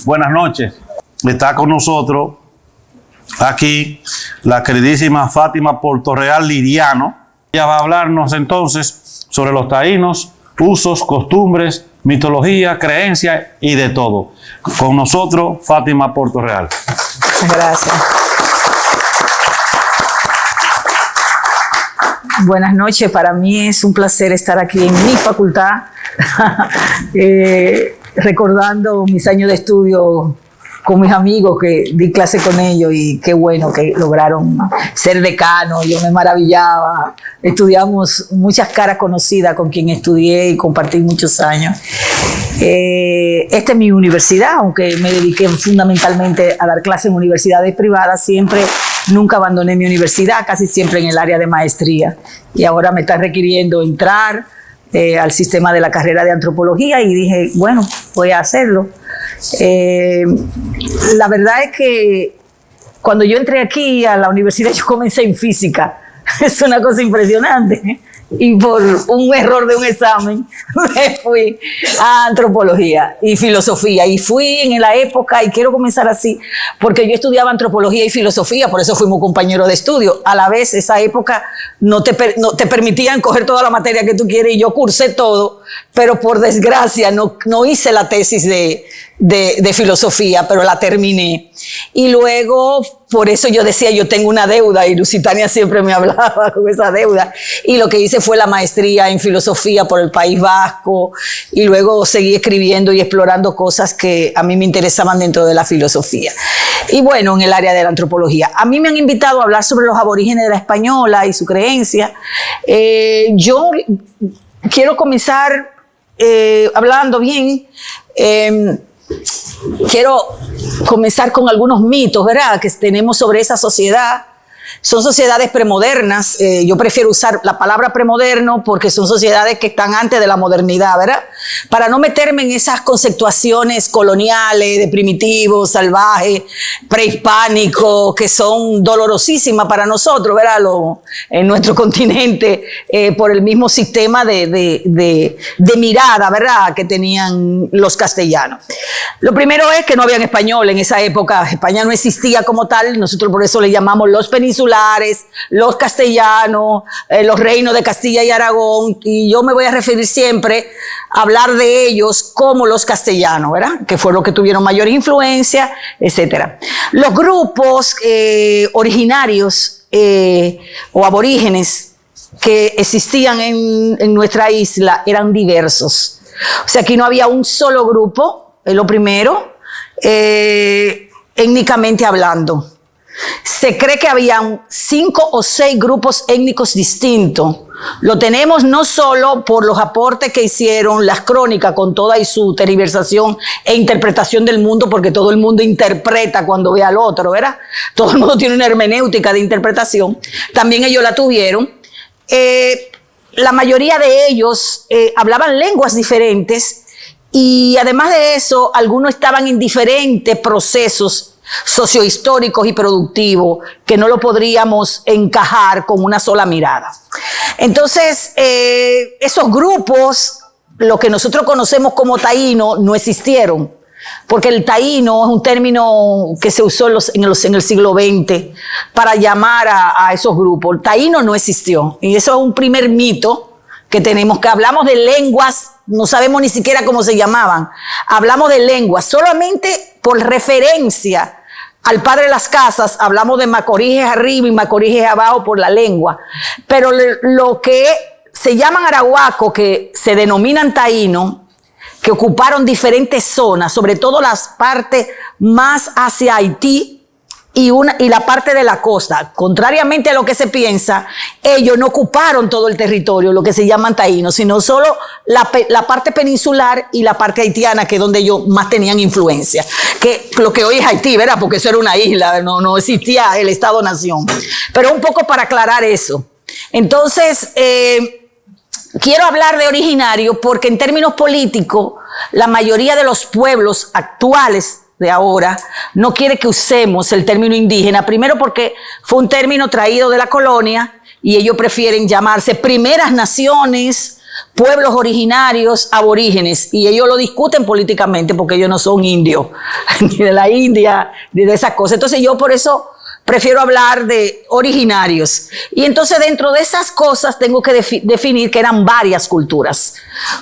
buenas noches. Está con nosotros aquí la queridísima Fátima Portorreal Liriano. Ella va a hablarnos entonces sobre los taínos, usos, costumbres, mitología, creencias y de todo. Con nosotros, Fátima Portorreal. Gracias. Buenas noches, para mí es un placer estar aquí en mi facultad, recordando mis años de estudio con mis amigos que di clase con ellos y qué bueno que lograron ser decanos. Yo me maravillaba. Estudiamos muchas caras conocidas con quien estudié y compartí muchos años. Esta es mi universidad, aunque me dediqué fundamentalmente a dar clases en universidades privadas, nunca abandoné mi universidad, casi siempre en el área de maestría. Y ahora me está requiriendo entrar al sistema de la carrera de antropología y dije, bueno, voy a hacerlo. La verdad es que cuando yo entré aquí a la universidad, yo comencé en física. Es una cosa impresionante. Y por un error de un examen me fui a antropología y filosofía. Y fui en la época, y quiero comenzar así, porque yo estudiaba antropología y filosofía, por eso fuimos compañeros de estudio. A la vez, esa época no te permitían coger toda la materia que tú quieres, y yo cursé todo, pero por desgracia no hice la tesis de filosofía, pero la terminé. Y luego, por eso yo decía, yo tengo una deuda, y Lusitania siempre me hablaba con esa deuda. Y lo que hice fue la maestría en filosofía por el País Vasco, y luego seguí escribiendo y explorando cosas que a mí me interesaban dentro de la filosofía. Y bueno, en el área de la antropología. A mí me han invitado a hablar sobre los aborígenes de la Española y su creencia. Yo quiero comenzar hablando bien. Quiero comenzar con algunos mitos, ¿verdad?, que tenemos sobre esa sociedad. Son sociedades premodernas. Yo prefiero usar la palabra premoderno porque son sociedades que están antes de la modernidad, ¿verdad? Para no meterme en esas conceptuaciones coloniales de primitivo, salvaje, prehispánico, que son dolorosísimas para nosotros, ¿verdad? En nuestro continente, por el mismo sistema de mirada, ¿verdad?, que tenían los castellanos. Lo primero es que no habían español en esa época. España no existía como tal. Nosotros por eso le llamamos los peninsulares, los castellanos, los reinos de Castilla y Aragón, y yo me voy a referir siempre a hablar de ellos como los castellanos, ¿verdad?, que fueron los que tuvieron mayor influencia, etcétera. Los grupos originarios o aborígenes que existían en nuestra isla eran diversos. O sea, aquí no había un solo grupo, es lo primero, étnicamente hablando. Se cree que habían 5 o 6 grupos étnicos distintos. Lo tenemos no solo por los aportes que hicieron las crónicas con toda y su tergiversación e interpretación del mundo, porque todo el mundo interpreta cuando ve al otro, ¿verdad? Todo el mundo tiene una hermenéutica de interpretación. También ellos la tuvieron. La mayoría de ellos hablaban lenguas diferentes, y además de eso, algunos estaban en diferentes procesos sociohistóricos y productivos que no lo podríamos encajar con una sola mirada. Entonces, esos grupos, lo que nosotros conocemos como taíno, no existieron, porque el taíno es un término que se usó en el siglo XX para llamar a esos grupos. El taíno no existió, y eso es un primer mito que tenemos, que hablamos de lenguas, no sabemos ni siquiera cómo se llamaban. Hablamos de lenguas solamente por referencia al padre de las casas. Hablamos de macoriges arriba y macoriges abajo por la lengua. Pero lo que se llaman arahuacos, que se denominan taínos, que ocuparon diferentes zonas, sobre todo las partes más hacia Haití y la parte de la costa. Contrariamente a lo que se piensa, ellos no ocuparon todo el territorio, lo que se llaman taínos, sino solo la parte peninsular y la parte haitiana, que es donde ellos más tenían influencia. Que lo que hoy es Haití, ¿verdad? Porque eso era una isla, no existía el Estado-Nación. Pero un poco para aclarar eso. Entonces, quiero hablar de originario porque en términos políticos, la mayoría de los pueblos actuales de ahora no quiere que usemos el término indígena, primero porque fue un término traído de la colonia y ellos prefieren llamarse primeras naciones pueblos originarios aborígenes, y ellos lo discuten políticamente porque ellos no son indios, ni de la India, ni de esas cosas. Entonces yo por eso prefiero hablar de originarios. Y entonces dentro de esas cosas tengo que definir que eran varias culturas.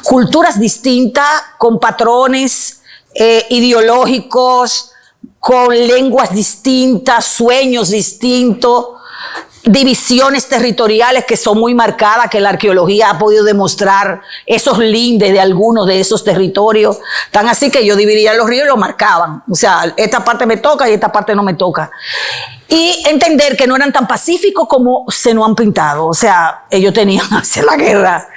Culturas distintas, con patrones ideológicos, con lenguas distintas, sueños distintos, divisiones territoriales que son muy marcadas, que la arqueología ha podido demostrar esos lindes de algunos de esos territorios, tan así que yo dividía los ríos y lo marcaban. O sea, esta parte me toca y esta parte no me toca. Y entender que no eran tan pacíficos como se nos han pintado. O sea, ellos tenían hacia la guerra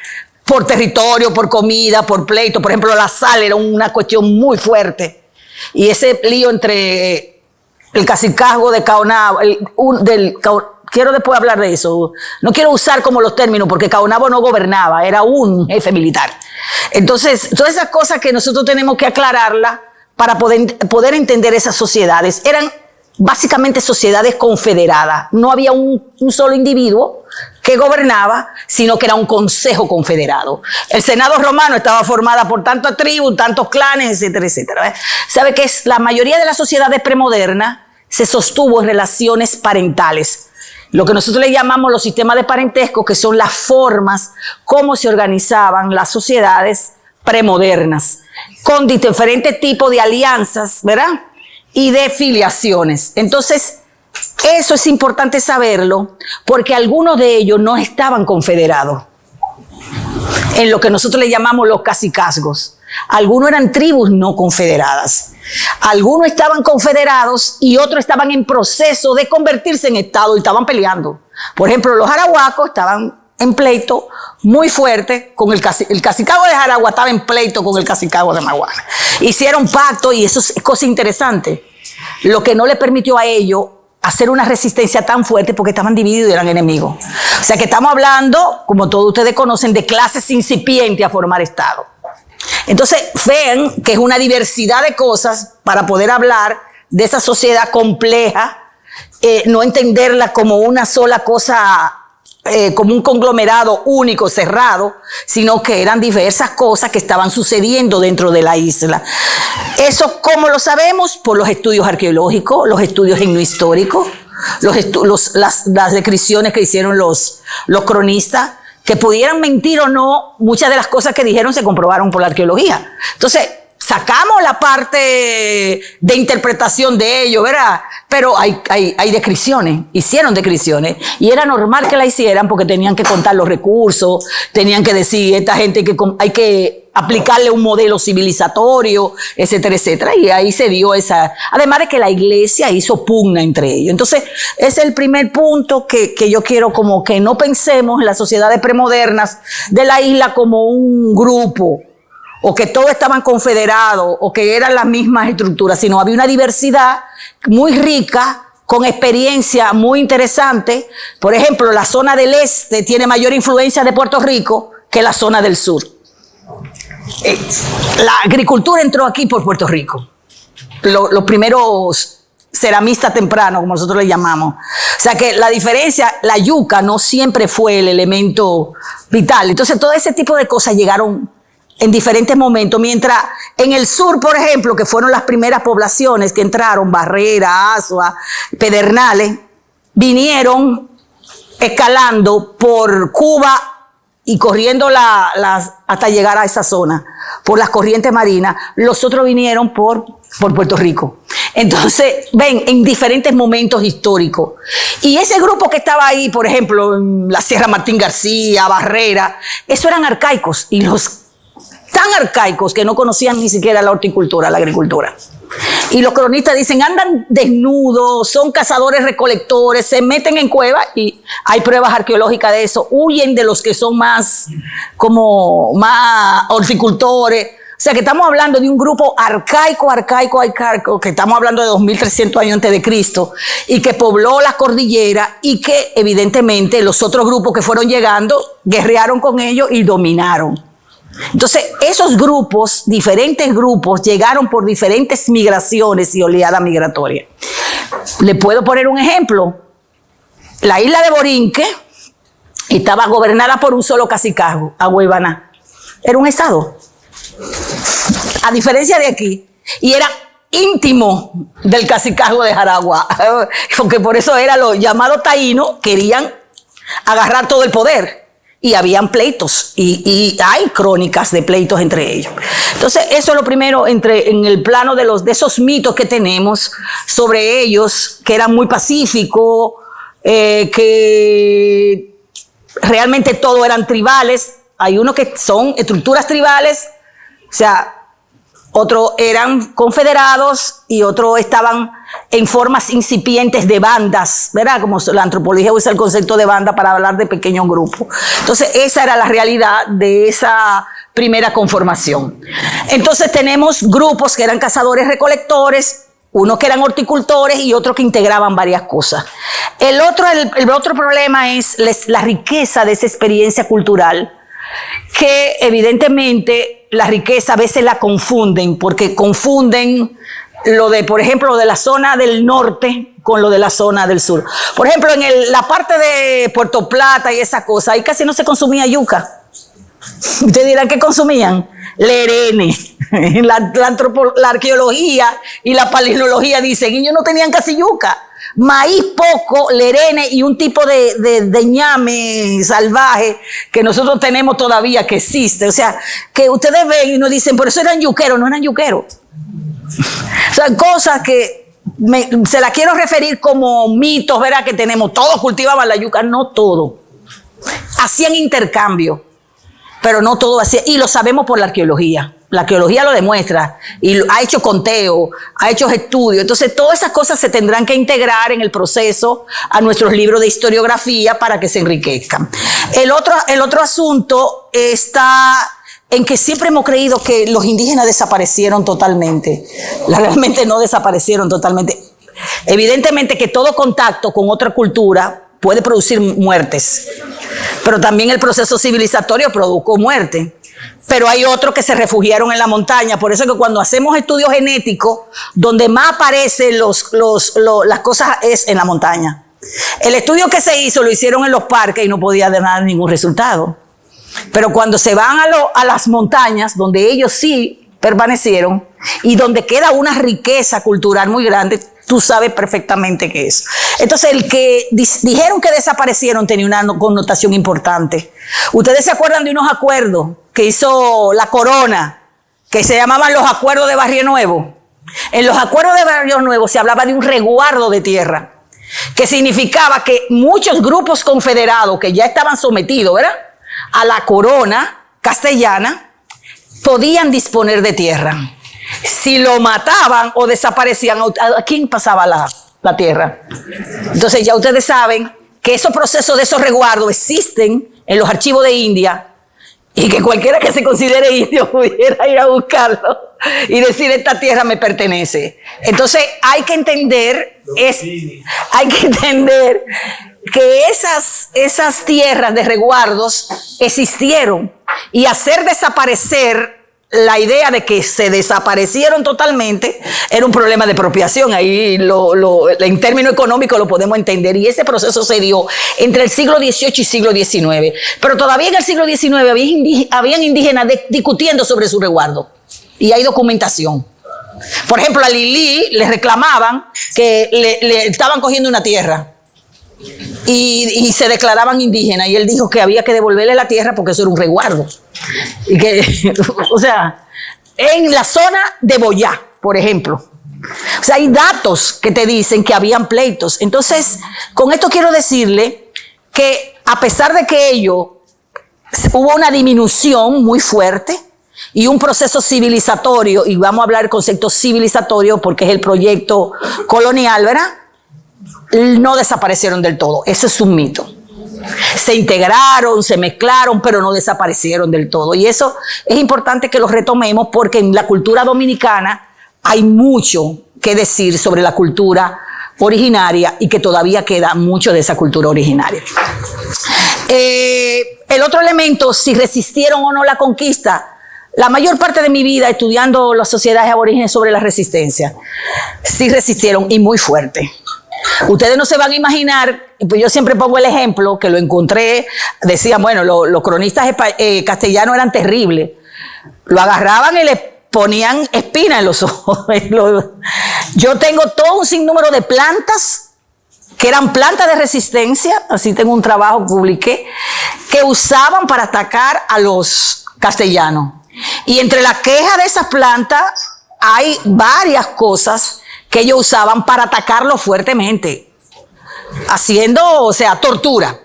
por territorio, por comida, por pleito. Por ejemplo, la sal era una cuestión muy fuerte. Y ese lío entre el cacicazgo de Caonabo, quiero después hablar de eso. No quiero usar como los términos porque Caonabo no gobernaba, era un jefe militar. Entonces, todas esas cosas que nosotros tenemos que aclararlas para poder entender esas sociedades. Eran básicamente sociedades confederadas. No había un solo individuo que gobernaba, sino que era un consejo confederado. El Senado romano estaba formada por tantas tribus, tantos clanes, etcétera, etcétera. ¿Sabe qué es? La mayoría de las sociedades premodernas se sostuvo en relaciones parentales. Lo que nosotros le llamamos los sistemas de parentesco, que son las formas como se organizaban las sociedades premodernas, con diferentes tipos de alianzas, ¿verdad? Y de filiaciones. Entonces, eso es importante saberlo, porque algunos de ellos no estaban confederados en lo que nosotros le llamamos los cacicazgos. Algunos eran tribus no confederadas. Algunos estaban confederados y otros estaban en proceso de convertirse en estado y estaban peleando. Por ejemplo, los arahuacos estaban en pleito muy fuerte con el cacicazgo de Jaragua, estaba en pleito con el cacicazgo de Maguana. Hicieron pacto y eso es cosa interesante. Lo que no le permitió a ellos hacer una resistencia tan fuerte porque estaban divididos y eran enemigos. O sea que estamos hablando, como todos ustedes conocen, de clases incipientes a formar estado. Entonces, vean que es una diversidad de cosas para poder hablar de esa sociedad compleja, no entenderla como una sola cosa, como un conglomerado único, cerrado, sino que eran diversas cosas que estaban sucediendo dentro de la isla. Eso, ¿cómo lo sabemos? Por los estudios arqueológicos, los estudios etnohistóricos, las descripciones que hicieron los cronistas. Que pudieran mentir o no, muchas de las cosas que dijeron se comprobaron por la arqueología. Entonces, sacamos la parte de interpretación de ellos, ¿verdad? Pero hay descripciones, hicieron descripciones, y era normal que la hicieran porque tenían que contar los recursos, tenían que decir, esta gente que hay que aplicarle un modelo civilizatorio, etcétera, etcétera, y ahí se dio esa, además de que la iglesia hizo pugna entre ellos. Entonces, ese es el primer punto que yo quiero, como que no pensemos en las sociedades premodernas de la isla como un grupo, o que todos estaban confederados, o que eran las mismas estructuras, sino había una diversidad muy rica, con experiencia muy interesante. Por ejemplo, la zona del este tiene mayor influencia de Puerto Rico que la zona del sur. La agricultura entró aquí por Puerto Rico. Los primeros ceramistas tempranos, como nosotros le llamamos. O sea que la diferencia, la yuca no siempre fue el elemento vital. Entonces todo ese tipo de cosas llegaron en diferentes momentos, mientras en el sur, por ejemplo, que fueron las primeras poblaciones que entraron, Barrera, Azua, Pedernales, vinieron escalando por Cuba y corriendo hasta llegar a esa zona, por las corrientes marinas. Los otros vinieron por Puerto Rico. Entonces, ven, en diferentes momentos históricos. Y ese grupo que estaba ahí, por ejemplo, en la Sierra Martín García, Barrera, eso eran arcaicos, y los tan arcaicos que no conocían ni siquiera la horticultura, la agricultura. Y los cronistas dicen, andan desnudos, son cazadores recolectores, se meten en cuevas, y hay pruebas arqueológicas de eso, huyen de los que son más horticultores. O sea que estamos hablando de un grupo arcaico, que estamos hablando de 2300 años antes de Cristo, y que pobló la cordillera, y que evidentemente los otros grupos que fueron llegando guerrearon con ellos y dominaron. Entonces, esos grupos, diferentes grupos, llegaron por diferentes migraciones y oleadas migratorias. Le puedo poner un ejemplo. La isla de Borinque estaba gobernada por un solo cacicazgo, Agüeybaná. Era un estado. A diferencia de aquí. Y era íntimo del cacicazgo de Jaragua. Porque por eso era los llamados taínos, querían agarrar todo el poder. Y habían pleitos. Y hay crónicas de pleitos entre ellos. Entonces, eso es lo primero en el plano de esos mitos que tenemos sobre ellos, que eran muy pacíficos, que realmente todo eran tribales. Hay unos que son estructuras tribales, o sea, otros eran confederados y otros estaban en formas incipientes de bandas, ¿verdad? Como la antropología usa el concepto de banda para hablar de pequeños grupos. Entonces, esa era la realidad de esa primera conformación. Entonces, tenemos grupos que eran cazadores-recolectores, unos que eran horticultores y otros que integraban varias cosas. El otro problema es la riqueza de esa experiencia cultural, que evidentemente la riqueza a veces la confunden, porque confunden por ejemplo, lo de la zona del norte con lo de la zona del sur. Por ejemplo, en la parte de Puerto Plata y esa cosa, ahí casi no se consumía yuca. Ustedes dirán, ¿qué consumían? Lerene. La arqueología y la paleontología dicen, ellos no tenían casi yuca. Maíz poco, lerene y un tipo de ñame salvaje que nosotros tenemos todavía, que existe. O sea, que ustedes ven y nos dicen, por eso eran yuqueros, no eran yuqueros. O sea, cosas que se las quiero referir como mitos, ¿verdad? Que tenemos, todos cultivaban la yuca, no todo. Hacían intercambio, pero no todo hacía, y lo sabemos por la arqueología. La arqueología lo demuestra y ha hecho conteo, ha hecho estudios. Entonces, todas esas cosas se tendrán que integrar en el proceso a nuestros libros de historiografía para que se enriquezcan. El otro asunto está en que siempre hemos creído que los indígenas desaparecieron totalmente. Realmente no desaparecieron totalmente. Evidentemente que todo contacto con otra cultura puede producir muertes, pero también el proceso civilizatorio produjo muerte. Pero hay otros que se refugiaron en la montaña. Por eso es que cuando hacemos estudios genéticos, donde más aparecen las cosas es en la montaña. El estudio que se hizo lo hicieron en los parques y no podía dar ningún resultado. Pero cuando se van a las montañas, donde ellos sí permanecieron y donde queda una riqueza cultural muy grande, tú sabes perfectamente qué es. Entonces, el que dijeron que desaparecieron tenía una connotación importante. Ustedes se acuerdan de unos acuerdos que hizo la corona, que se llamaban los acuerdos de Barrio Nuevo. En los acuerdos de Barrio Nuevo se hablaba de un resguardo de tierra, que significaba que muchos grupos confederados que ya estaban sometidos, ¿verdad?, a la corona castellana, podían disponer de tierra. Si lo mataban o desaparecían, ¿a quién pasaba la tierra? Entonces ya ustedes saben que esos procesos de esos resguardos existen en los archivos de India, y que cualquiera que se considere indio pudiera ir a buscarlo y decir, esta tierra me pertenece. Entonces hay que entender que esas tierras de resguardos existieron, y hacer desaparecer la idea de que se desaparecieron totalmente era un problema de apropiación. Ahí en términos económicos lo podemos entender, y ese proceso se dio entre el siglo XVIII y siglo XIX. Pero todavía en el siglo XIX habían indígenas discutiendo sobre su resguardo, y hay documentación. Por ejemplo, a Lili le reclamaban que le estaban cogiendo una tierra y se declaraban indígenas, y él dijo que había que devolverle la tierra porque eso era un resguardo. Y que, o sea, en la zona de Boyá, por ejemplo, o sea, hay datos que te dicen que habían pleitos. Entonces, con esto quiero decirle que a pesar de que hubo una disminución muy fuerte y un proceso civilizatorio, y vamos a hablar del concepto civilizatorio porque es el proyecto colonial, ¿verdad?, no desaparecieron del todo. Eso es un mito. Se integraron, se mezclaron, pero no desaparecieron del todo. Y eso es importante que lo retomemos, porque en la cultura dominicana hay mucho que decir sobre la cultura originaria, y que todavía queda mucho de esa cultura originaria. El otro elemento, si resistieron o no la conquista. La mayor parte de mi vida estudiando las sociedades aborígenes sobre la resistencia, sí resistieron, y muy fuerte. Ustedes no se van a imaginar, pues yo siempre pongo el ejemplo, que lo encontré, decían, bueno, los cronistas castellanos eran terribles. Lo agarraban y le ponían espinas en los ojos. Yo tengo todo un sinnúmero de plantas, que eran plantas de resistencia, así tengo un trabajo, publiqué, que usaban para atacar a los castellanos. Y entre la queja de esas plantas hay varias cosas que ellos usaban para atacarlos fuertemente, haciendo, o sea, tortura.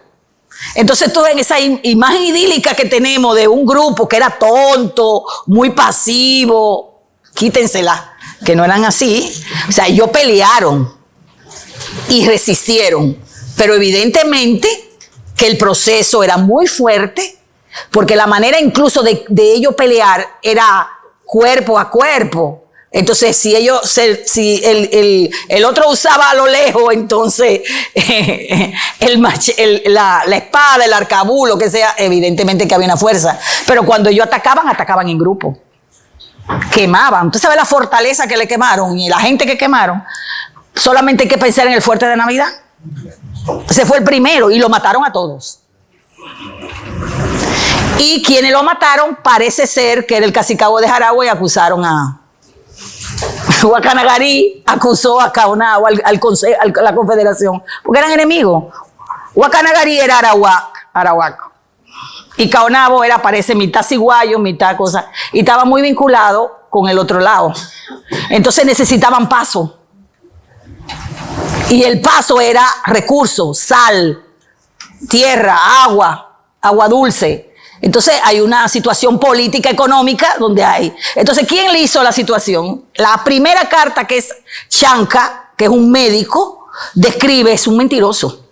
Entonces tú ves esa imagen idílica que tenemos de un grupo que era tonto, muy pasivo, quítensela, que no eran así. O sea, ellos pelearon y resistieron, pero evidentemente que el proceso era muy fuerte, porque la manera incluso de ellos pelear era cuerpo a cuerpo. Entonces, si el otro usaba a lo lejos, entonces la espada, el arcabuz, lo que sea, evidentemente que había una fuerza. Pero cuando ellos atacaban en grupo. Quemaban. ¿Usted sabe la fortaleza que le quemaron y la gente que quemaron? Solamente hay que pensar en el fuerte de Navidad. Ese fue el primero y lo mataron a todos. Y quienes lo mataron parece ser que era el Cacicagüe de Jaragua y acusaron a Guacanagarí, acusó a Caonabo, a la Confederación, porque eran enemigos. Guacanagarí era Arawak. Y Caonabo era, parece, mitad ciguayo, mitad cosa. Y estaba muy vinculado con el otro lado. Entonces necesitaban paso. Y el paso era recursos, sal, tierra, agua dulce. Entonces hay una situación política, económica, donde hay. Entonces, ¿quién le hizo la situación? La primera carta, que es Chanca, que es un médico, describe, es un mentiroso.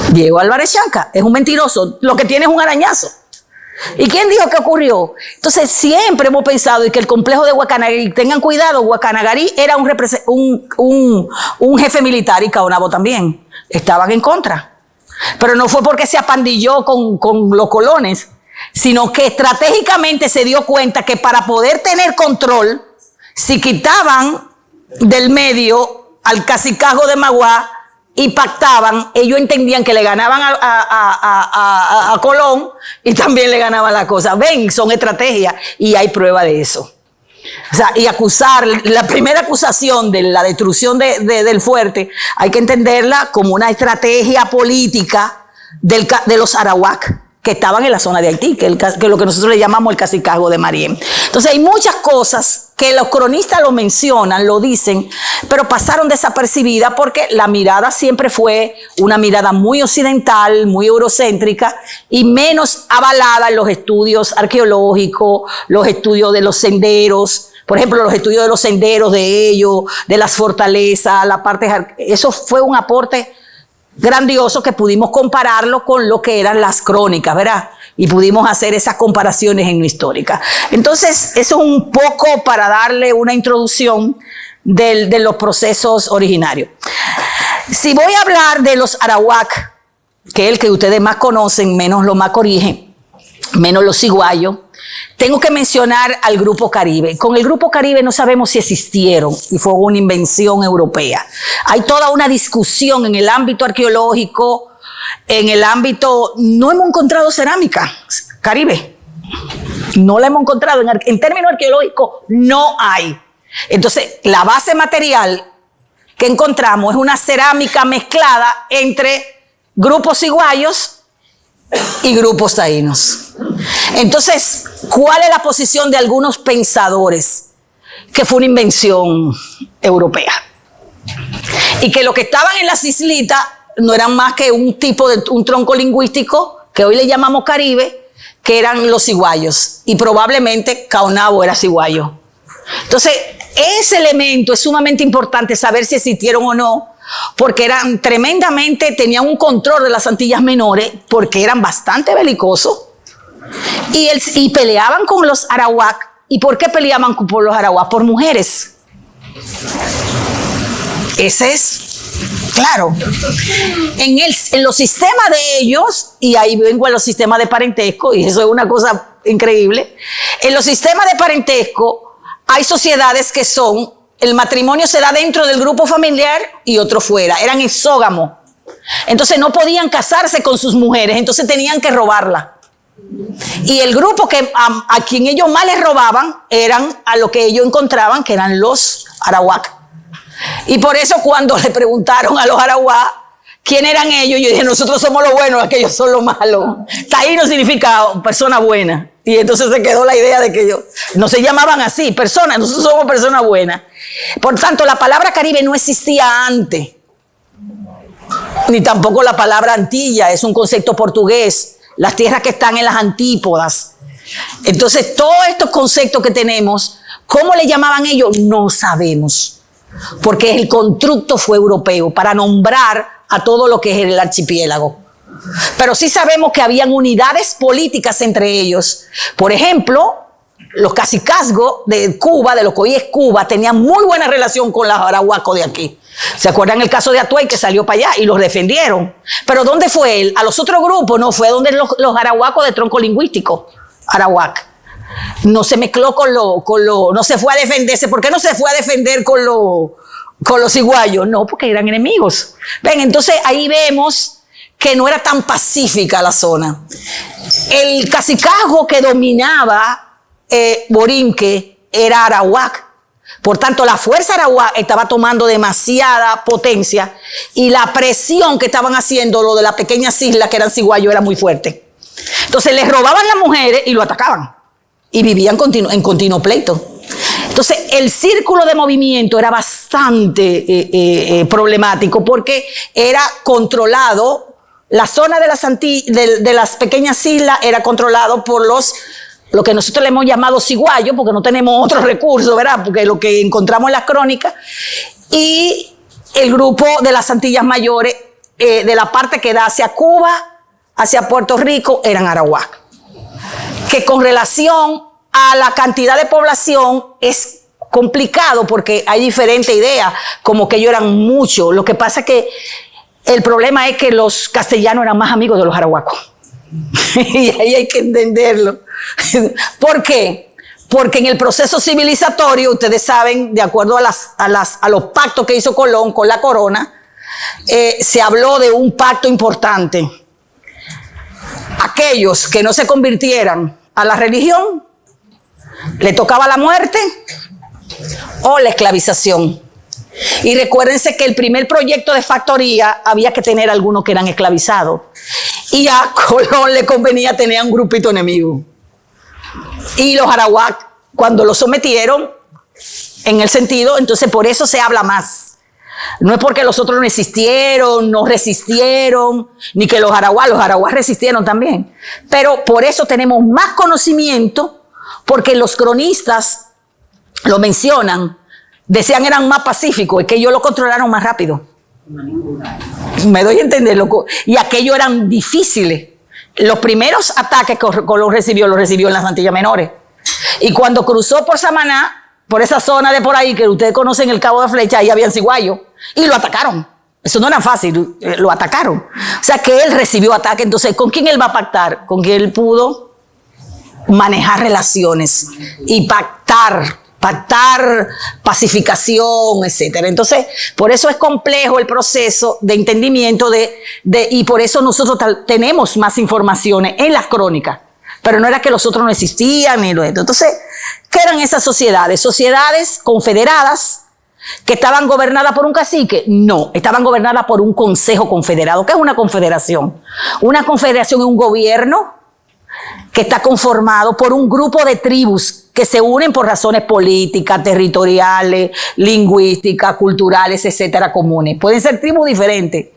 Diego Álvarez Chanca es un mentiroso. Lo que tiene es un arañazo. ¿Y quién dijo que ocurrió? Entonces, siempre hemos pensado y que el complejo de Guacanagarí, tengan cuidado, Guacanagarí era un jefe militar y Caonabo también. Estaban en contra. Pero no fue porque se apandilló con los colones, sino que estratégicamente se dio cuenta que para poder tener control, si quitaban del medio al Cacicagüe de Maguá y pactaban, ellos entendían que le ganaban a Colón y también le ganaban la cosa. Ven, son estrategias y hay prueba de eso. O sea, y acusar, la primera acusación de la destrucción del fuerte, hay que entenderla como una estrategia política de los arawak que estaban en la zona de Haití, que es lo que nosotros le llamamos el Cacicagüe de Marién. Entonces hay muchas cosas que los cronistas lo mencionan, lo dicen, pero pasaron desapercibidas porque la mirada siempre fue una mirada muy occidental, muy eurocéntrica y menos avalada en los estudios arqueológicos, los estudios de los senderos. Por ejemplo, los estudios de los senderos de ellos, de las fortalezas, la parte... Eso fue un aporte grandioso que pudimos compararlo con lo que eran las crónicas, ¿verdad? Y pudimos hacer esas comparaciones en lo histórica. Entonces, eso es un poco para darle una introducción de los procesos originarios. Si voy a hablar de los arawak, que es el que ustedes más conocen, menos los macoríes, menos los ciguayos, tengo que mencionar al Grupo Caribe. Con el Grupo Caribe no sabemos si existieron y fue una invención europea. Hay toda una discusión en el ámbito arqueológico, en el ámbito... No hemos encontrado cerámica Caribe. No la hemos encontrado. En términos arqueológicos, no hay. Entonces, la base material que encontramos es una cerámica mezclada entre grupos ciguayos y grupos taínos. Entonces, ¿cuál es la posición de algunos pensadores? Que fue una invención europea. Y que lo que estaban en las islitas no eran más que un tipo de un tronco lingüístico que hoy le llamamos Caribe, que eran los ciguayos. Y probablemente Caonabo era ciguayo. Entonces, ese elemento es sumamente importante saber si existieron o no, porque eran tremendamente, tenían un control de las Antillas Menores, porque eran bastante belicosos, y peleaban con los arawak. ¿Y por qué peleaban por los arawak? Por mujeres. Ese es claro. En los sistemas de ellos, y ahí vengo a los sistemas de parentesco, y eso es una cosa increíble, en los sistemas de parentesco hay sociedades que son el matrimonio se da dentro del grupo familiar y otro fuera. Eran exógamos. Entonces no podían casarse con sus mujeres, entonces tenían que robarla. Y el grupo que a quien ellos más les robaban eran a lo que ellos encontraban, que eran los arawak. Y por eso cuando le preguntaron a los arawak quién eran ellos, yo dije, nosotros somos los buenos, aquellos son los malos. Taíno significa persona buena. Y entonces se quedó la idea de que ellos no se llamaban así, personas, nosotros somos personas buenas. Por tanto, la palabra Caribe no existía antes. Ni tampoco la palabra Antilla, es un concepto portugués. Las tierras que están en las antípodas. Entonces, todos estos conceptos que tenemos, ¿cómo le llamaban ellos? No sabemos. Porque el constructo fue europeo para nombrar a todo lo que es el archipiélago. Pero sí sabemos que habían unidades políticas entre ellos. Por ejemplo, los cacicazgos de Cuba, de lo que hoy es Cuba, tenían muy buena relación con los arahuacos de aquí. ¿Se acuerdan el caso de Atuay que salió para allá y los defendieron? Pero ¿dónde fue él? A los otros grupos no fue donde los arahuacos de tronco lingüístico, arawak. No se mezcló no se fue a defenderse. ¿Por qué no se fue a defender con los ciguayos? No, porque eran enemigos. Ven, entonces ahí vemos que no era tan pacífica la zona. El cacicazgo que dominaba Borinque era arawak. Por tanto, la fuerza arawak estaba tomando demasiada potencia y la presión que estaban haciendo lo de las pequeñas islas que eran ciguayos era muy fuerte. Entonces les robaban las mujeres y lo atacaban y vivían en continuo pleito. Entonces el círculo de movimiento era bastante problemático porque era controlado, la zona de las pequeñas islas era controlado por lo que nosotros le hemos llamado ciguayos, porque no tenemos otros recursos, ¿verdad? Porque lo que encontramos en las crónicas, y el grupo de las Antillas Mayores, de la parte que da hacia Cuba, hacia Puerto Rico, eran arawak. Que con relación a la cantidad de población es complicado porque hay diferentes ideas, como que ellos eran muchos. Lo que pasa es que el problema es que los castellanos eran más amigos de los arahuacos. Y ahí hay que entenderlo. ¿Por qué? Porque en el proceso civilizatorio, ustedes saben, de acuerdo a los pactos que hizo Colón con la corona, se habló de un pacto importante. Aquellos que no se convirtieran a la religión, le tocaba la muerte o la esclavización. Y recuérdense que el primer proyecto de factoría había que tener algunos que eran esclavizados. Y a Colón le convenía tener un grupito enemigo. Y los arawak, cuando los sometieron, en el sentido, entonces por eso se habla más. No es porque los otros no existieron, no resistieron, ni que los arawak resistieron también. Pero por eso tenemos más conocimiento, porque los cronistas lo mencionan, decían eran más pacíficos, es que ellos lo controlaron más rápido. Me doy a entender, loco. Y aquellos eran difíciles. Los primeros ataques que Colón recibió, los recibió en las Antillas Menores. Y cuando cruzó por Samaná, por esa zona de por ahí, que ustedes conocen el Cabo de Flecha, ahí habían ciguayos, y lo atacaron. Eso no era fácil, lo atacaron. O sea que él recibió ataque. Entonces, ¿con quién él va a pactar? Con quien él pudo manejar relaciones y pactar pacificación, etcétera. Entonces, por eso es complejo el proceso de entendimiento y por eso nosotros tenemos más informaciones en las crónicas. Pero no era que los otros no existían ni lo de esto. Entonces, ¿qué eran esas sociedades? Sociedades confederadas que estaban gobernadas por un cacique. No, estaban gobernadas por un consejo confederado. ¿Qué es una confederación? Una confederación es un gobierno que está conformado por un grupo de tribus que se unen por razones políticas, territoriales, lingüísticas, culturales, etcétera, comunes. Pueden ser tribus diferentes.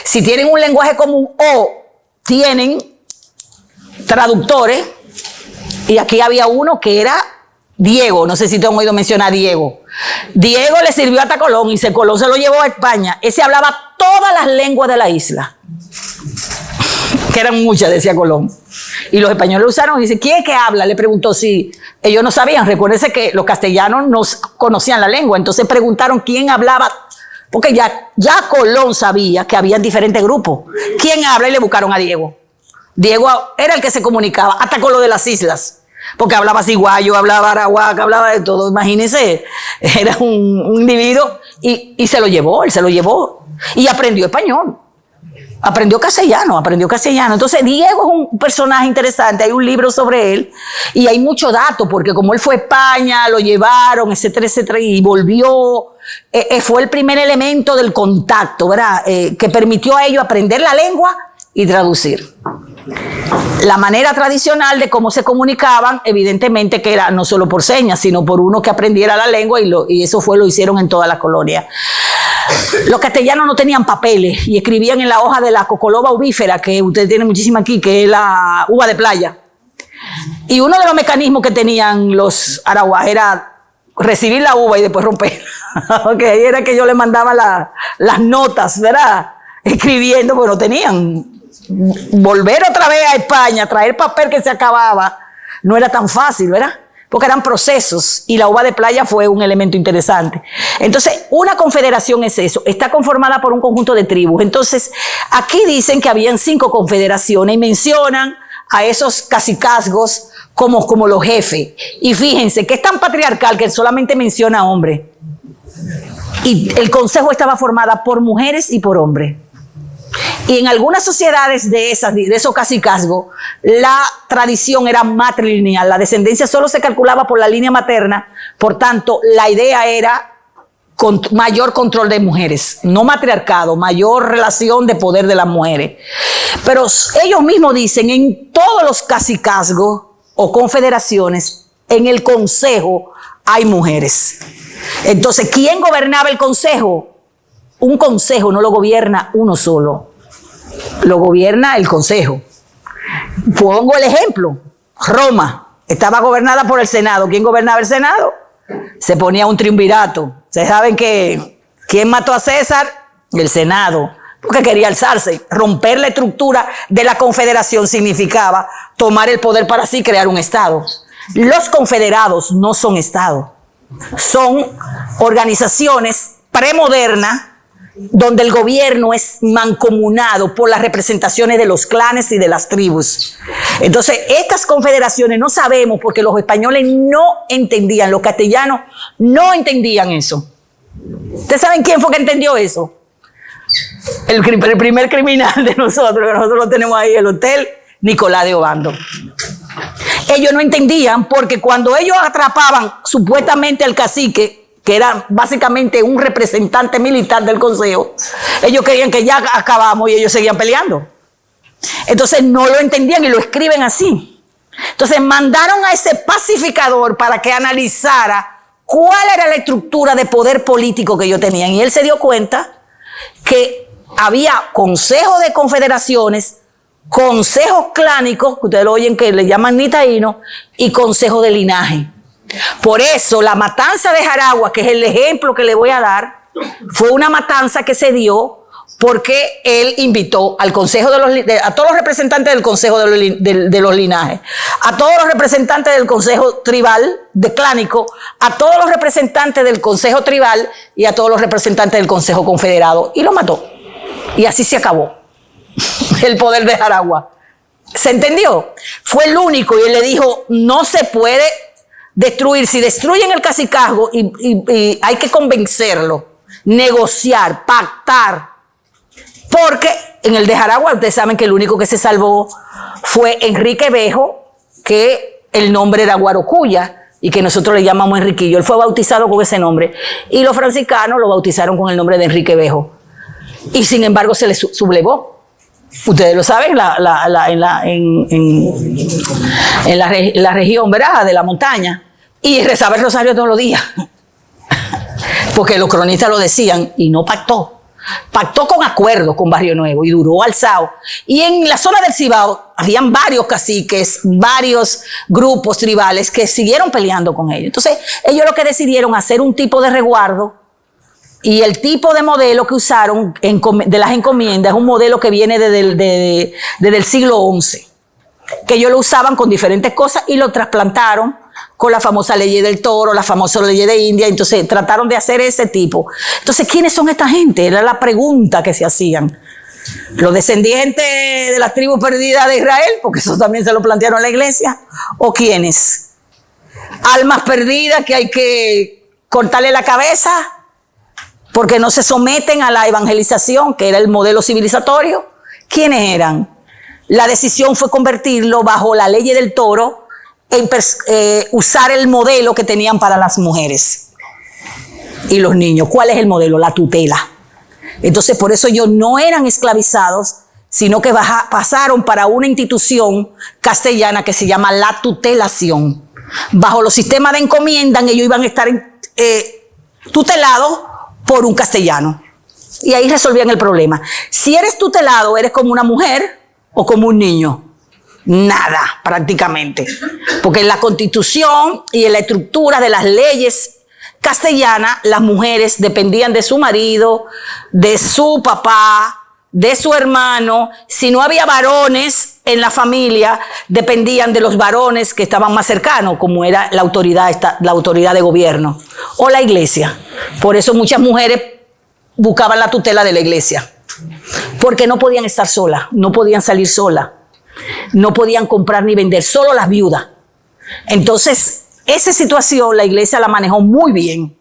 Si tienen un lenguaje común o tienen traductores, y aquí había uno que era Diego, no sé si te han oído mencionar a Diego. Diego le sirvió hasta Colón y Colón se lo llevó a España. Ese hablaba todas las lenguas de la isla, que eran muchas, decía Colón. Y los españoles lo usaron y dice, ¿quién es que habla? Le preguntó si ellos no sabían. Recuérdense que los castellanos no conocían la lengua, entonces preguntaron quién hablaba, porque ya Colón sabía que habían diferentes grupos. ¿Quién habla? Y le buscaron a Diego. Diego era el que se comunicaba hasta con lo de las islas. porque hablaba ciguayo, hablaba arahuaca, hablaba de todo. Imagínense, era un individuo y se lo llevó, él se lo llevó y aprendió español. Aprendió castellano. Entonces, Diego es un personaje interesante. Hay un libro sobre él y hay mucho dato, porque como él fue a España, lo llevaron, etcétera, etcétera, y volvió. Fue el primer elemento del contacto, ¿verdad? Que permitió a ellos aprender la lengua y traducir. La manera tradicional de cómo se comunicaban, evidentemente que era no solo por señas, sino por uno que aprendiera la lengua, y eso lo hicieron en todas las colonias. Los castellanos no tenían papeles y escribían en la hoja de la cocoloba uvífera, que ustedes tienen muchísima aquí, que es la uva de playa. Y uno de los mecanismos que tenían los arahuas era recibir la uva y después romperla. Okay, era que yo le mandaba las notas, ¿verdad? Escribiendo, pero no tenían. Volver otra vez a España, traer papel que se acababa, no era tan fácil, ¿verdad? Porque eran procesos y la uva de playa fue un elemento interesante. Entonces, una confederación es eso, está conformada por un conjunto de tribus. Entonces, aquí dicen que habían 5 confederaciones y mencionan a esos cacicazgos como los jefes. Y fíjense que es tan patriarcal que solamente menciona a hombres. Y el consejo estaba formado por mujeres y por hombres. Y en algunas sociedades de esos cacicazgos, la tradición era matrilineal. La descendencia solo se calculaba por la línea materna. Por tanto, la idea era mayor control de mujeres, no matriarcado, mayor relación de poder de las mujeres. Pero ellos mismos dicen, en todos los cacicazgos o confederaciones, en el consejo hay mujeres. Entonces, ¿quién gobernaba el consejo? Un consejo no lo gobierna uno solo, lo gobierna el consejo. Pongo el ejemplo. Roma estaba gobernada por el Senado. ¿Quién gobernaba el Senado? Se ponía un triunvirato. Ustedes saben que ¿quién mató a César? El Senado, porque quería alzarse. Romper la estructura de la confederación significaba tomar el poder para sí y crear un Estado. Los confederados no son Estados, son organizaciones premodernas donde el gobierno es mancomunado por las representaciones de los clanes y de las tribus. Entonces, estas confederaciones no sabemos, porque los españoles no entendían, los castellanos no entendían eso. ¿Ustedes saben quién fue que entendió eso? El primer criminal de nosotros, que nosotros lo tenemos ahí, el Hotel Nicolás de Obando. Ellos no entendían, porque cuando ellos atrapaban supuestamente al cacique, que era básicamente un representante militar del consejo, ellos creían que ya acabamos y ellos seguían peleando. Entonces no lo entendían y lo escriben así. Entonces mandaron a ese pacificador para que analizara cuál era la estructura de poder político que ellos tenían. Y él se dio cuenta que había consejos de confederaciones, consejos clánicos, que ustedes lo oyen que le llaman nitaínos, y consejos de linaje. Por eso la matanza de Jaragua, que es el ejemplo que le voy a dar, fue una matanza que se dio porque él invitó al consejo a todos los representantes del consejo de los linajes, a todos los representantes del consejo tribal de clánico, a todos los representantes del consejo tribal y a todos los representantes del consejo confederado, y lo mató. Y así se acabó el poder de Jaragua. ¿Se entendió? Fue el único, y él le dijo, no se puede destruir. Si destruyen el cacicazgo, y hay que convencerlo, negociar, pactar, porque en el de Jaragua ustedes saben que el único que se salvó fue Enrique Bejo, que el nombre era Guarocuya y que nosotros le llamamos Enriquillo. Él fue bautizado con ese nombre y los franciscanos lo bautizaron con el nombre de Enrique Bejo, y sin embargo se le sublevó. Ustedes lo saben, en la región, ¿verdad?, de la montaña, y rezaba el rosario todos los días, porque los cronistas lo decían, y no pactó. Pactó con acuerdo con Barrio Nuevo y duró alzado. Y en la zona del Cibao habían varios caciques, varios grupos tribales que siguieron peleando con ellos. Entonces, ellos lo que decidieron hacer un tipo de resguardo. Y el tipo de modelo que usaron de las encomiendas es un modelo que viene desde el siglo XI, que ellos lo usaban con diferentes cosas y lo trasplantaron con la famosa ley del toro, la famosa ley de India. Entonces trataron de hacer ese tipo. Entonces, ¿quiénes son esta gente? Era la pregunta que se hacían. ¿Los descendientes de las tribus perdidas de Israel? Porque eso también se lo plantearon a la iglesia. ¿O quiénes? ¿Almas perdidas que hay que cortarle la cabeza porque no se someten a la evangelización, que era el modelo civilizatorio? ¿Quiénes eran? La decisión fue convertirlo bajo la ley del toro en usar el modelo que tenían para las mujeres y los niños. ¿Cuál es el modelo? La tutela. Entonces, por eso ellos no eran esclavizados, sino que pasaron para una institución castellana que se llama la tutelación. Bajo los sistemas de encomienda, ellos iban a estar tutelados por un castellano. Y ahí resolvían el problema. Si eres tutelado, eres como una mujer o como un niño. Nada, prácticamente. Porque en la Constitución y en la estructura de las leyes castellana, las mujeres dependían de su marido, de su papá, de su hermano. Si no había varones en la familia, dependían de los varones que estaban más cercanos, como era la autoridad de gobierno o la iglesia. Por eso muchas mujeres buscaban la tutela de la iglesia, porque no podían estar solas, no podían salir solas, no podían comprar ni vender, solo las viudas. Entonces, esa situación la iglesia la manejó muy bien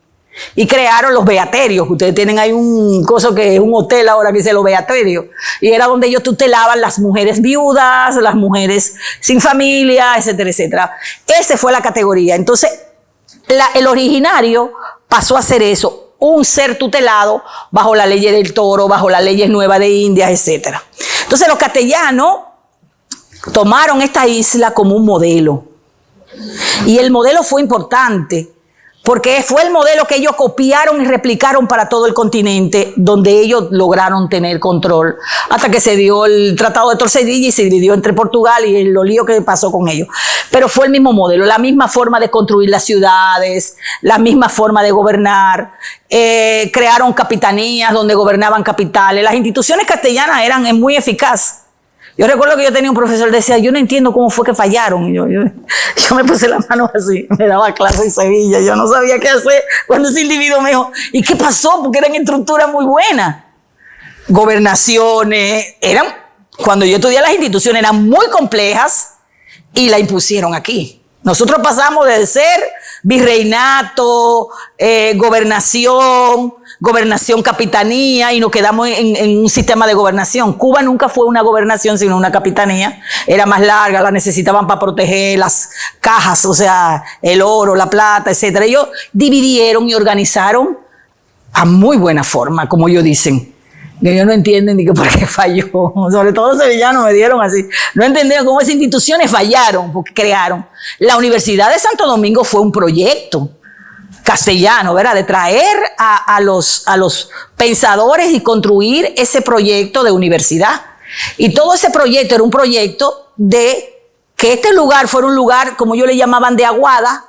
y crearon los beaterios. Ustedes tienen ahí un coso que es un hotel ahora que dice los beaterios, y era donde ellos tutelaban las mujeres viudas, las mujeres sin familia, etcétera, etcétera. Esa fue la categoría. Entonces, el originario pasó a ser eso, un ser tutelado bajo la ley del toro, bajo las leyes nuevas de Indias, etcétera. Entonces, los castellanos tomaron esta isla como un modelo. Y el modelo fue importante porque fue el modelo que ellos copiaron y replicaron para todo el continente, donde ellos lograron tener control hasta que se dio el Tratado de Tordesillas y se dividió entre Portugal y los líos que pasó con ellos. Pero fue el mismo modelo, la misma forma de construir las ciudades, la misma forma de gobernar. Crearon capitanías donde gobernaban capitales. Las instituciones castellanas eran muy eficaces. Yo recuerdo que yo tenía un profesor que decía, yo no entiendo cómo fue que fallaron. Yo me puse la mano así, me daba clase en Sevilla, yo no sabía qué hacer cuando ese individuo me dijo, ¿y qué pasó? Porque eran estructuras muy buenas. Gobernaciones, cuando yo estudié las instituciones eran muy complejas y la impusieron aquí. Nosotros pasamos de ser virreinato, gobernación capitanía, y nos quedamos en un sistema de gobernación. Cuba nunca fue una gobernación, sino una capitanía. Era más larga, la necesitaban para proteger las cajas, o sea, el oro, la plata, etcétera. Ellos dividieron y organizaron a muy buena forma, como ellos dicen. Que ellos no entienden ni que por qué falló. Sobre todo los sevillanos me dieron así. No entendieron cómo esas instituciones fallaron, porque crearon. La Universidad de Santo Domingo fue un proyecto castellano, ¿verdad? De traer a los pensadores y construir ese proyecto de universidad. Y todo ese proyecto era un proyecto de que este lugar fuera un lugar, como ellos le llamaban, de aguada,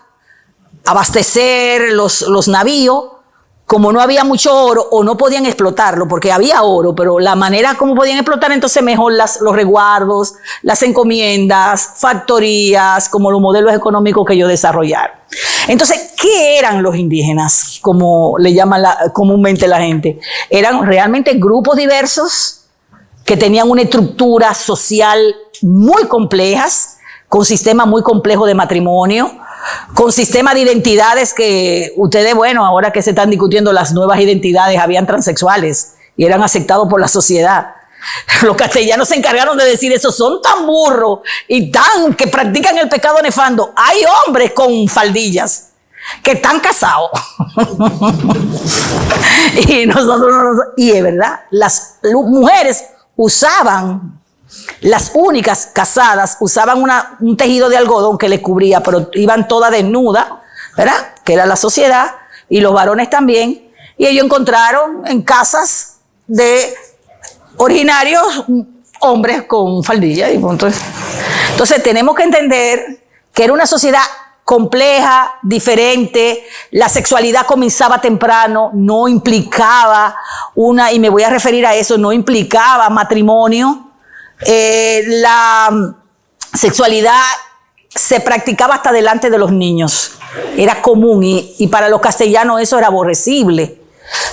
abastecer los navíos. Como no había mucho oro o no podían explotarlo, porque había oro, pero la manera como podían explotar, entonces mejor los resguardos, las encomiendas, factorías, como los modelos económicos que ellos desarrollaron. Entonces, ¿qué eran los indígenas? Como le llaman comúnmente la gente. Eran realmente grupos diversos que tenían una estructura social muy complejas, con sistemas muy complejos de matrimonio, con sistemas de identidades que ustedes, bueno, ahora que se están discutiendo las nuevas identidades, habían transexuales y eran aceptados por la sociedad. Los castellanos se encargaron de decir eso, son tan burros y que practican el pecado nefando. Hay hombres con faldillas que están casados. Y es verdad, las mujeres usaban, las únicas casadas usaban un tejido de algodón que les cubría, pero iban todas desnudas, ¿verdad? Que era la sociedad, y los varones también. Y ellos encontraron en casas de originarios hombres con faldilla. Entonces tenemos que entender que era una sociedad compleja, diferente. La sexualidad comenzaba temprano, no implicaba y me voy a referir a eso, no implicaba matrimonio. La sexualidad se practicaba hasta delante de los niños, era común, y para los castellanos eso era aborrecible.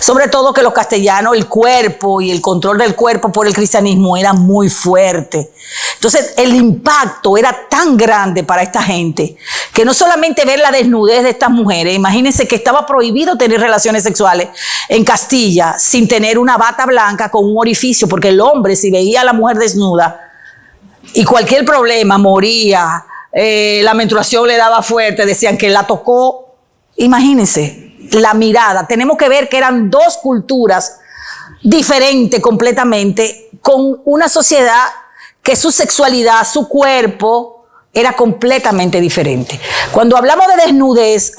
Sobre todo que los castellanos, el cuerpo y el control del cuerpo por el cristianismo era muy fuerte. Entonces el impacto era tan grande para esta gente que no solamente ver la desnudez de estas mujeres, imagínense que estaba prohibido tener relaciones sexuales en Castilla sin tener una bata blanca con un orificio, porque el hombre, si veía a la mujer desnuda y cualquier problema, moría, la menstruación le daba fuerte, decían que la tocó. Imagínense la mirada. Tenemos que ver que eran dos culturas diferentes completamente, con una sociedad que su sexualidad, su cuerpo era completamente diferente. Cuando hablamos de desnudez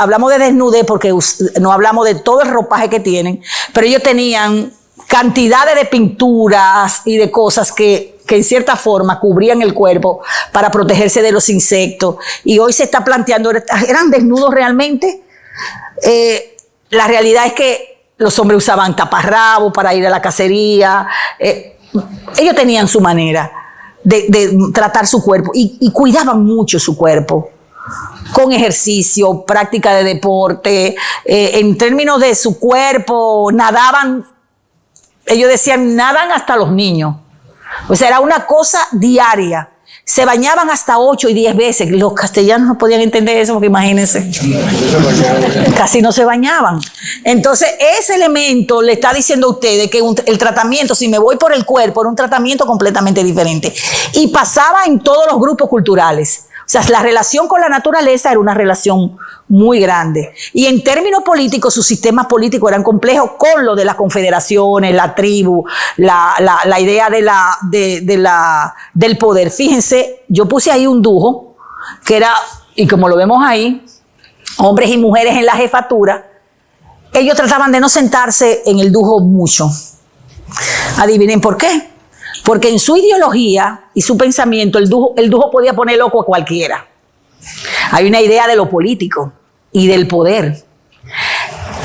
porque no hablamos de todo el ropaje que tienen, pero ellos tenían cantidades de pinturas y de cosas que en cierta forma cubrían el cuerpo para protegerse de los insectos. Y hoy se está planteando, ¿eran desnudos realmente? La realidad es que los hombres usaban taparrabos para ir a la cacería. Ellos tenían su manera de tratar su cuerpo y cuidaban mucho su cuerpo con ejercicio, práctica de deporte. En términos de su cuerpo, nadaban. Ellos decían, nadan hasta los niños. O sea, era una cosa diaria. Se bañaban hasta 8 y 10 veces. Los castellanos no podían entender eso porque imagínense, casi no se bañaban. Entonces, ese elemento le está diciendo a ustedes que el tratamiento, si me voy por el cuerpo, era un tratamiento completamente diferente. Y pasaba en todos los grupos culturales. O sea, la relación con la naturaleza era una relación muy grande. Y en términos políticos, sus sistemas políticos eran complejos con lo de las confederaciones, la tribu, la idea del poder. Fíjense, yo puse ahí un dujo, que era, y como lo vemos ahí, hombres y mujeres en la jefatura. Ellos trataban de no sentarse en el dujo mucho. Adivinen por qué. Porque en su ideología y su pensamiento, el dujo podía poner loco a cualquiera. Hay una idea de lo político y del poder.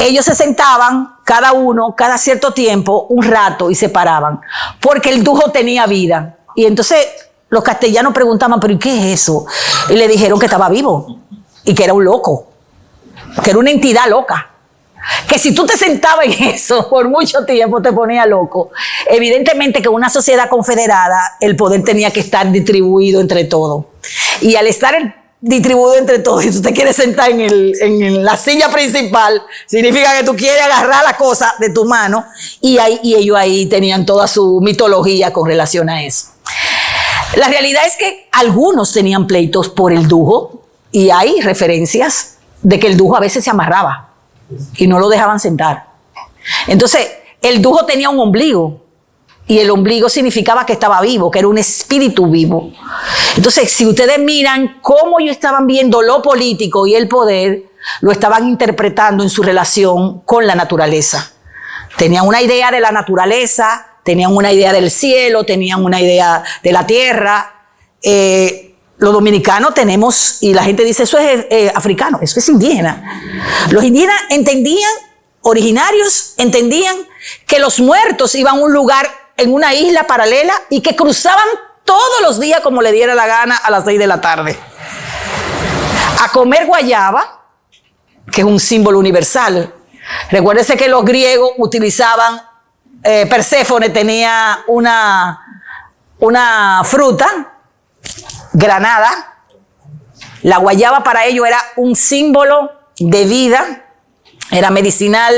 Ellos se sentaban, cada uno, cada cierto tiempo, un rato, y se paraban, porque el dujo tenía vida. Y entonces los castellanos preguntaban, ¿pero qué es eso? Y le dijeron que estaba vivo y que era un loco, que era una entidad loca. Que si tú te sentabas en eso por mucho tiempo te ponía loco. Evidentemente que en una sociedad confederada el poder tenía que estar distribuido entre todos. Y al estar distribuido entre todos, y tú te quieres sentar en la silla principal, significa que tú quieres agarrar la cosa de tu mano. Y ellos ahí tenían toda su mitología con relación a eso. La realidad es que algunos tenían pleitos por el dujo, y hay referencias de que el dujo a veces se amarraba y no lo dejaban sentar. Entonces, el dujo tenía un ombligo, y el ombligo significaba que estaba vivo, que era un espíritu vivo. Entonces, si ustedes miran cómo ellos estaban viendo lo político y el poder, lo estaban interpretando en su relación con la naturaleza. Tenían una idea de la naturaleza, tenían una idea del cielo, tenían una idea de la tierra. Los dominicanos tenemos, y la gente dice, eso es africano, eso es indígena. Los indígenas originarios entendían que los muertos iban a un lugar en una isla paralela y que cruzaban todos los días como le diera la gana a las 6 de la tarde. A comer guayaba, que es un símbolo universal. Recuérdense que los griegos utilizaban, Perséfone tenía una fruta, granada. La guayaba para ellos era un símbolo de vida, era medicinal,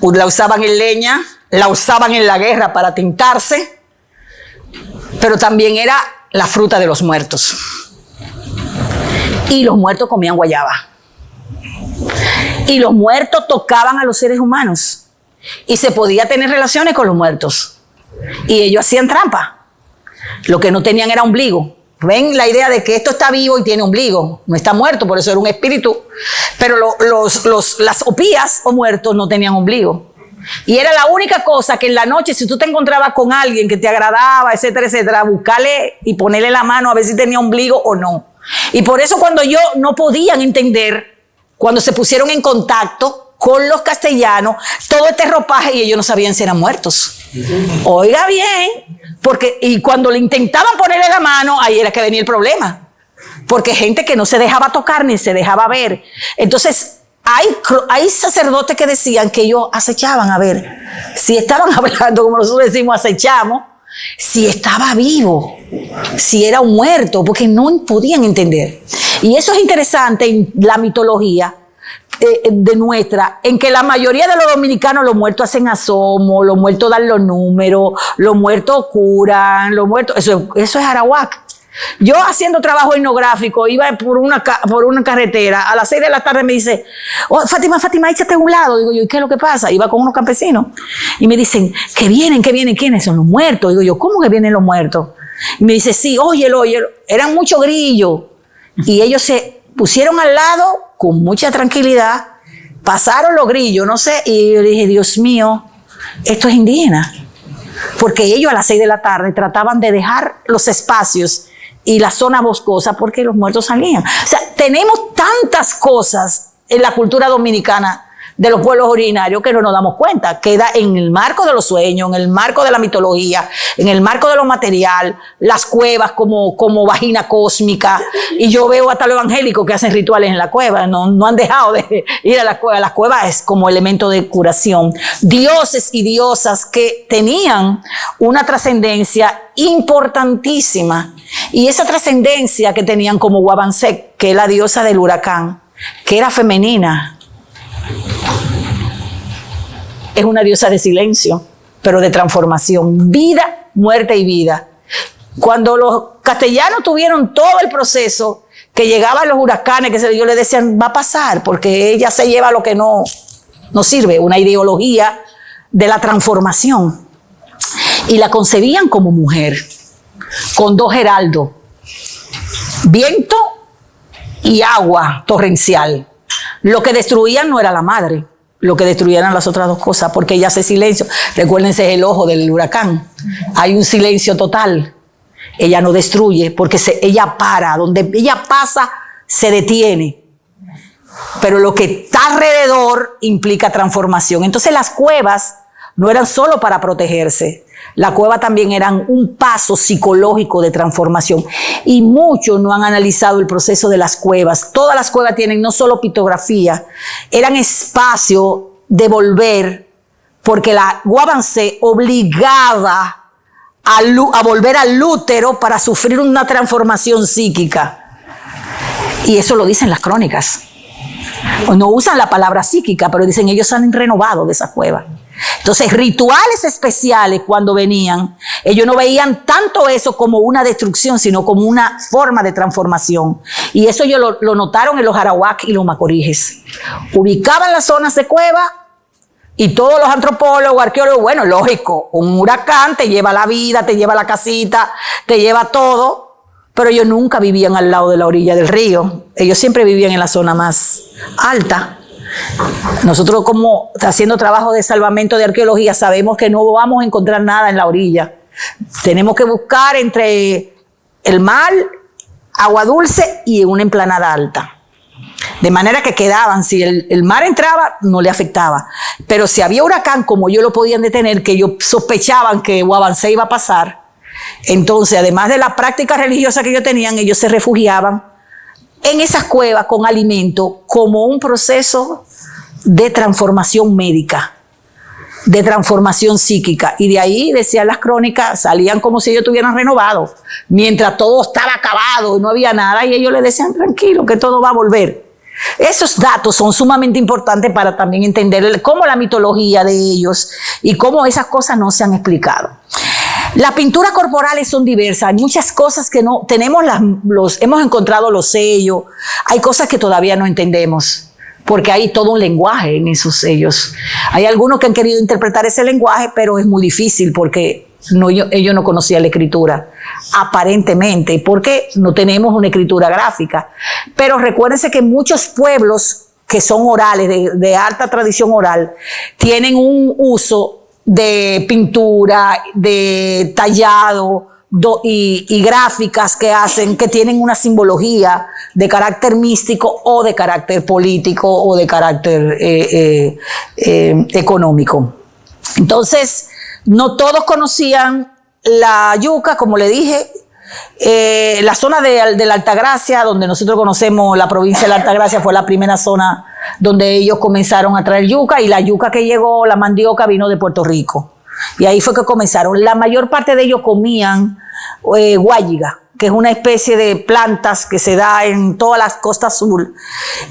la usaban en leña, la usaban en la guerra para tintarse, pero también era la fruta de los muertos. Y los muertos comían guayaba. Y los muertos tocaban a los seres humanos. Y se podía tener relaciones con los muertos. Y ellos hacían trampa. Lo que no tenían era ombligo. ¿Ven la idea de que esto está vivo y tiene ombligo? No está muerto, por eso era un espíritu. Pero las opías o muertos no tenían ombligo. Y era la única cosa que en la noche, si tú te encontrabas con alguien que te agradaba, etcétera, etcétera, buscarle y ponerle la mano a ver si tenía ombligo o no. Y por eso cuando ellos no podían entender, cuando se pusieron en contacto con los castellanos, todo este ropaje, y ellos no sabían si eran muertos. Oiga bien, y cuando le intentaban ponerle la mano, ahí era que venía el problema. Porque gente que no se dejaba tocar ni se dejaba ver. Entonces, hay sacerdotes que decían que ellos acechaban a ver si estaban hablando, como nosotros decimos, acechamos, si estaba vivo, si era un muerto, porque no podían entender. Y eso es interesante en la mitología de nuestra, en que la mayoría de los dominicanos, los muertos hacen asomo, los muertos dan los números, los muertos curan, los muertos, eso es Arawak. Yo haciendo trabajo etnográfico, iba por una carretera, a las 6 de la tarde me dice, oh, Fátima, échate a un lado. Digo yo, ¿y qué es lo que pasa? Iba con unos campesinos y me dicen, que vienen, ¿quiénes son los muertos? Digo yo, ¿cómo que vienen los muertos? Y me dice, sí, óyelo, eran muchos grillos. Y ellos se pusieron al lado con mucha tranquilidad, pasaron los grillos, no sé, y yo dije, Dios mío, esto es indígena. Porque ellos a las 6 de la tarde trataban de dejar los espacios y la zona boscosa porque los muertos salían. O sea, tenemos tantas cosas en la cultura dominicana de los pueblos originarios que no nos damos cuenta. Queda en el marco de los sueños, en el marco de la mitología, en el marco de lo material, las cuevas como vagina cósmica. Y yo veo hasta los evangélicos que hacen rituales en la cueva, no han dejado de ir a la cueva. La cueva es como elemento de curación. Dioses y diosas que tenían una trascendencia importantísima. Y esa trascendencia que tenían como Wabansek, que es la diosa del huracán, que era femenina, es una diosa de silencio, pero de transformación, vida, muerte y vida. Cuando los castellanos tuvieron todo el proceso, que llegaban los huracanes, que ellos le decían, va a pasar, porque ella se lleva lo que no sirve, una ideología de la transformación. Y la concebían como mujer, con 2 heraldos, viento y agua torrencial. Lo que destruían no era la madre, lo que destruían eran las otras 2 cosas, porque ella hace silencio. Recuérdense, es el ojo del huracán. Hay un silencio total. Ella no destruye, porque ella para. Donde ella pasa, se detiene. Pero lo que está alrededor implica transformación. Entonces las cuevas no eran solo para protegerse. La cueva también eran un paso psicológico de transformación. Y muchos no han analizado el proceso de las cuevas. Todas las cuevas tienen no solo pictografía, eran espacio de volver, porque la Wabansek obligaba a volver al útero para sufrir una transformación psíquica. Y eso lo dicen las crónicas. No usan la palabra psíquica, pero dicen ellos han renovado de esa cueva. Entonces, rituales especiales cuando venían, ellos no veían tanto eso como una destrucción, sino como una forma de transformación. Y eso ellos lo notaron en los Arawak y los Macoriges. Ubicaban las zonas de cueva y todos los antropólogos, arqueólogos, bueno, lógico, un huracán te lleva la vida, te lleva la casita, te lleva todo, pero ellos nunca vivían al lado de la orilla del río. Ellos siempre vivían en la zona más alta. Nosotros, como haciendo trabajo de salvamento de arqueología, sabemos que no vamos a encontrar nada en la orilla. Tenemos que buscar entre el mar, agua dulce y una emplanada alta. De manera que quedaban, si el mar entraba, no le afectaba. Pero si había huracán, como ellos lo podían detener, que ellos sospechaban que Wabansek iba a pasar, entonces, además de la práctica religiosa que ellos tenían, ellos se refugiaban en esas cuevas con alimento como un proceso de transformación médica, de transformación psíquica. Y de ahí, decían las crónicas, salían como si ellos estuvieran renovados, mientras todo estaba acabado, no había nada, y ellos le decían, tranquilo, que todo va a volver. Esos datos son sumamente importantes para también entender cómo la mitología de ellos y cómo esas cosas no se han explicado. Las pinturas corporales son diversas, hay muchas cosas que no tenemos, hemos encontrado los sellos, hay cosas que todavía no entendemos, porque hay todo un lenguaje en esos sellos. Hay algunos que han querido interpretar ese lenguaje, pero es muy difícil porque ellos no conocían la escritura, aparentemente, porque no tenemos una escritura gráfica. Pero recuérdense que muchos pueblos que son orales, de alta tradición oral, tienen un uso de pintura, de tallado y gráficas que hacen, que tienen una simbología de carácter místico o de carácter político o de carácter económico. Entonces, no todos conocían la yuca, como le dije. La zona de la Altagracia, donde nosotros conocemos la provincia de la Altagracia, fue la primera zona donde ellos comenzaron a traer yuca, y la yuca que llegó, la mandioca, vino de Puerto Rico. Y ahí fue que comenzaron. La mayor parte de ellos comían guayiga, que es una especie de plantas que se da en todas las costas sur.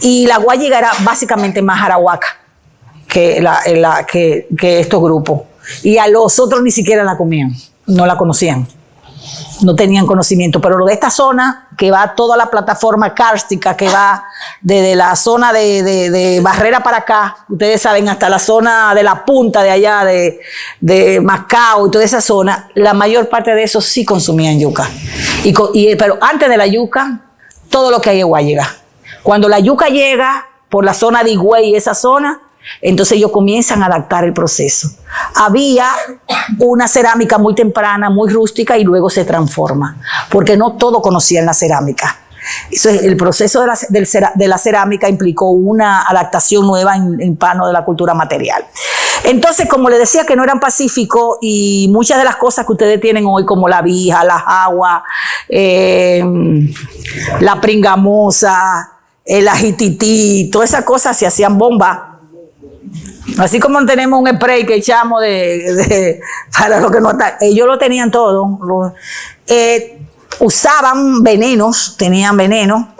Y la guayiga era básicamente más arahuaca que estos grupos. Y a los otros ni siquiera la comían, no la conocían, no tenían conocimiento. Pero lo de esta zona, que va toda la plataforma kárstica, que va desde la zona de Barrera para acá, ustedes saben, hasta la zona de la punta de allá, de Macao y toda esa zona, la mayor parte de esos sí consumían yuca. Pero antes de la yuca, todo lo que hay es guayiga. Cuando la yuca llega por la zona de Higüey y esa zona, entonces ellos comienzan a adaptar el proceso. Había una cerámica muy temprana, muy rústica, y luego se transforma, porque no todo conocían la cerámica. Entonces, el proceso de la cerámica implicó una adaptación nueva en plano de la cultura material. Entonces, como les decía que no eran pacíficos, y muchas de las cosas que ustedes tienen hoy, como la vija, la jagua, la pringamosa, el ajitití, todas esas cosas se hacían bomba. Así como tenemos un spray que echamos para lo que no está, ellos lo tenían todo. Usaban venenos, tenían veneno.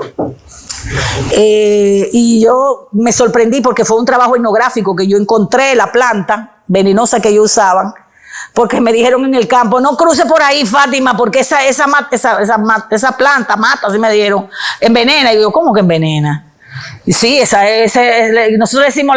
Y yo me sorprendí porque fue un trabajo etnográfico que yo encontré la planta venenosa que ellos usaban, porque me dijeron en el campo, no cruce por ahí, Fátima, porque esa planta mata, así me dijeron, envenena. Y yo, ¿cómo que envenena? Sí, nosotros decimos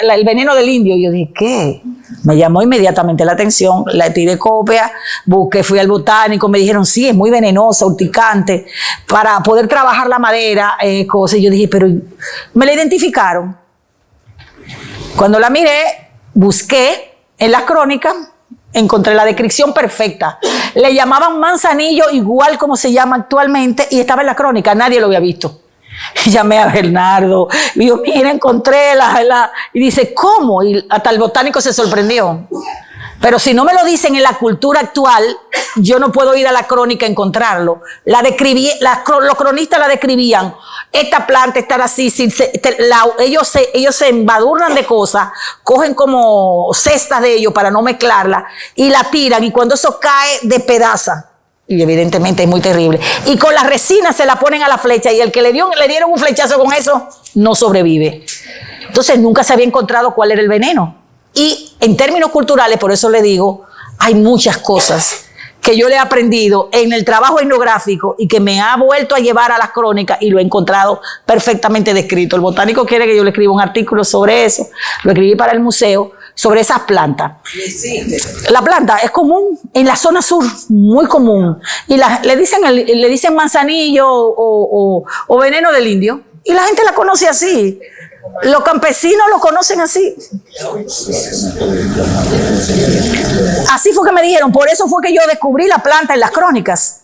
el veneno del indio. Y yo dije, ¿qué? Me llamó inmediatamente la atención, le tiré copia, busqué, fui al botánico, me dijeron, sí, es muy venenosa, urticante, para poder trabajar la madera, cosas. Y yo dije, pero me la identificaron. Cuando la miré, busqué en las crónicas, encontré la descripción perfecta. Le llamaban manzanillo, igual como se llama actualmente, y estaba en la crónica, nadie lo había visto. Y llamé a Bernardo, y yo, mira, encontré y dice, ¿cómo? Y hasta el botánico se sorprendió. Pero si no me lo dicen en la cultura actual, yo no puedo ir a la crónica a encontrarlo. Los cronistas la describían, esta planta está así, ellos se embadurnan de cosas, cogen como cestas de ellos para no mezclarla, y la tiran, y cuando eso cae, despedaza. Y evidentemente es muy terrible. Y con la resina se la ponen a la flecha, y el que le dieron un flechazo con eso no sobrevive. Entonces nunca se había encontrado cuál era el veneno. Y en términos culturales, por eso le digo, hay muchas cosas que yo le he aprendido en el trabajo etnográfico y que me ha vuelto a llevar a las crónicas, y lo he encontrado perfectamente descrito. El botánico quiere que yo le escriba un artículo sobre eso, lo escribí para el museo, sobre esas plantas. La planta es común en la zona sur, muy común. Y le dicen manzanillo o veneno del indio. Y la gente la conoce así. Los campesinos lo conocen así. Así fue que me dijeron. Por eso fue que yo descubrí la planta en las crónicas.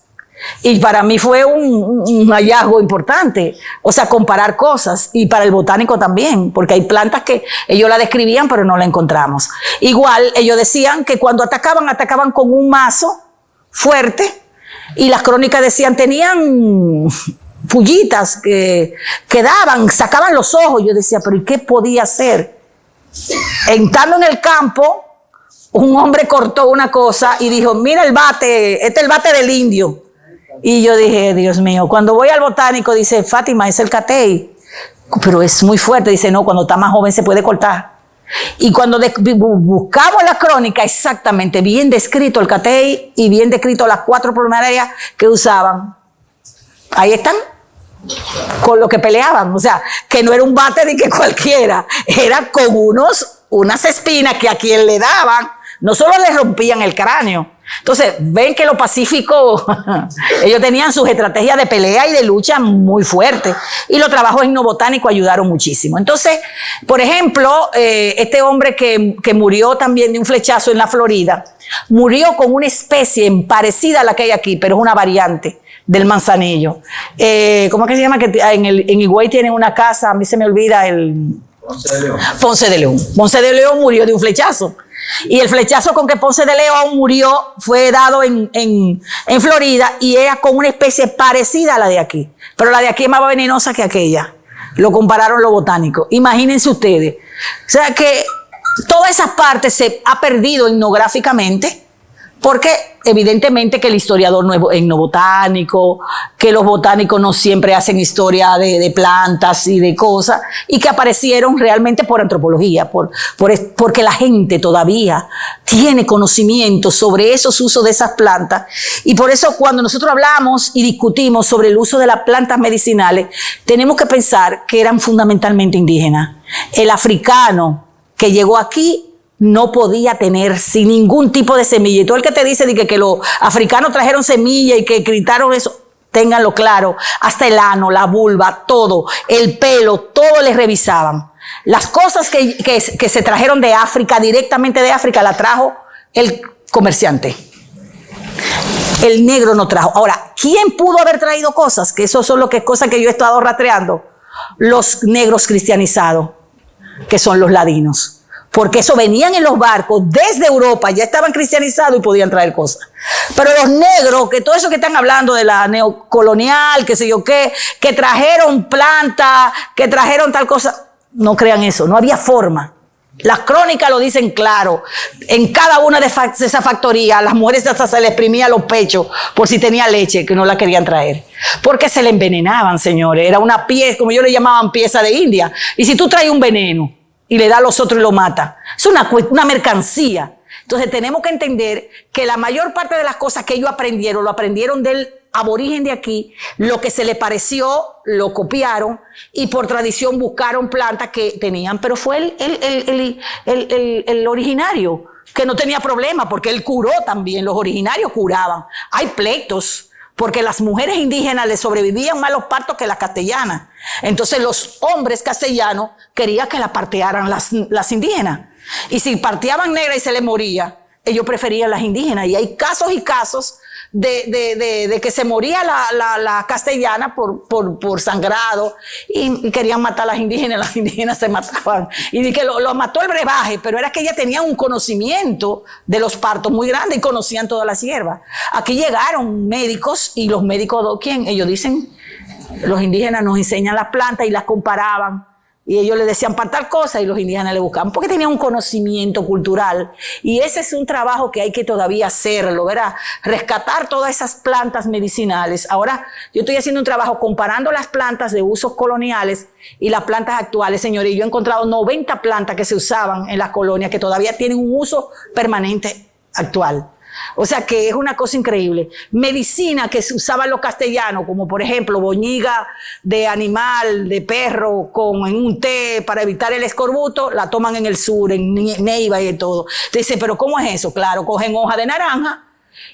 Y para mí fue un hallazgo importante, o sea, comparar cosas, y para el botánico también, porque hay plantas que ellos la describían pero no la encontramos. Igual ellos decían que cuando atacaban con un mazo fuerte, y las crónicas decían tenían pullitas que sacaban los ojos. Yo decía, pero ¿y qué podía hacer? Entrando en el campo, un hombre cortó una cosa y dijo, mira el bate, este es el bate del indio. Y yo dije, Dios mío, cuando voy al botánico dice, Fátima, es el catey, pero es muy fuerte. Dice, no, cuando está más joven se puede cortar. Y cuando buscamos la crónica, exactamente, bien descrito el catey y bien descrito las 4 plumarias que usaban. Ahí están, con lo que peleaban. O sea, que no era un bate de que cualquiera, era con unas espinas que a quien le daban, no solo le rompían el cráneo. Entonces, ven que los pacíficos, ellos tenían sus estrategias de pelea y de lucha muy fuertes, y los trabajos etnobotánicos ayudaron muchísimo. Entonces, por ejemplo, este hombre que murió también de un flechazo en la Florida, murió con una especie parecida a la que hay aquí, pero es una variante del manzanillo. ¿Cómo es que se llama? Que en Higüey tienen una casa, a mí se me olvida Ponce de León. Ponce de León. Ponce de León murió de un flechazo. Y el flechazo con que Ponce de León murió fue dado en Florida, y era con una especie parecida a la de aquí. Pero la de aquí es más venenosa que aquella. Lo compararon los botánicos. Imagínense ustedes. O sea que toda esa parte se ha perdido etnográficamente porque evidentemente que el historiador no es etnobotánico, que los botánicos no siempre hacen historia de plantas y de cosas, y que aparecieron realmente por antropología, porque la gente todavía tiene conocimiento sobre esos usos de esas plantas. Y por eso cuando nosotros hablamos y discutimos sobre el uso de las plantas medicinales, tenemos que pensar que eran fundamentalmente indígenas. El africano que llegó aquí no podía tener sin ningún tipo de semilla. Y todo el que te dice que los africanos trajeron semilla y que gritaron eso, ténganlo claro, hasta el ano, la vulva, todo, el pelo, todo les revisaban. Las cosas que se trajeron de África, directamente de África, la trajo el comerciante. El negro no trajo. Ahora, ¿quién pudo haber traído cosas? Que eso son cosas que yo he estado rastreando. Los negros cristianizados, que son los ladinos. Porque eso venían en los barcos desde Europa, ya estaban cristianizados y podían traer cosas. Pero los negros, que todo eso que están hablando de la neocolonial, qué sé yo qué, que trajeron plantas, que trajeron tal cosa, no crean eso, no había forma. Las crónicas lo dicen claro. En cada una de esas factorías, las mujeres hasta se les exprimían los pechos por si tenía leche, que no la querían traer. Porque se le envenenaban, señores. Era una pieza, como yo le llamaban, pieza de India. Y si tú traes un veneno y le da a los otros y lo mata, es una mercancía. Entonces tenemos que entender que la mayor parte de las cosas que ellos aprendieron, lo aprendieron del aborigen de aquí, lo que se le pareció, lo copiaron y por tradición buscaron plantas que tenían, pero fue el originario que no tenía problema porque él curó también, los originarios curaban. Hay pleitos porque las mujeres indígenas les sobrevivían más los partos que las castellanas. Entonces los hombres castellanos querían que la partearan las indígenas. Y si parteaban negra y se les moría, ellos preferían las indígenas. Y hay casos y casos de que se moría la castellana por sangrado y querían matar a las indígenas se mataban. Y de que lo mató el brebaje, pero era que ellas tenían un conocimiento de los partos muy grande y conocían todas las hierbas. Aquí llegaron médicos y los médicos, ¿quién? Ellos dicen, los indígenas nos enseñan las plantas y las comparaban. Y ellos le decían para tal cosa y los indígenas le buscaban, porque tenían un conocimiento cultural. Y ese es un trabajo que hay que todavía hacerlo, ¿verdad? Rescatar todas esas plantas medicinales. Ahora yo estoy haciendo un trabajo comparando las plantas de usos coloniales y las plantas actuales, señores. Y yo he encontrado 90 plantas que se usaban en las colonias que todavía tienen un uso permanente actual. O sea que es una cosa increíble. Medicina que se usaba en los castellanos, como por ejemplo boñiga de animal, de perro, en un té para evitar el escorbuto, la toman en el sur, en Neiva y todo. Dice, pero ¿cómo es eso? Claro, cogen hoja de naranja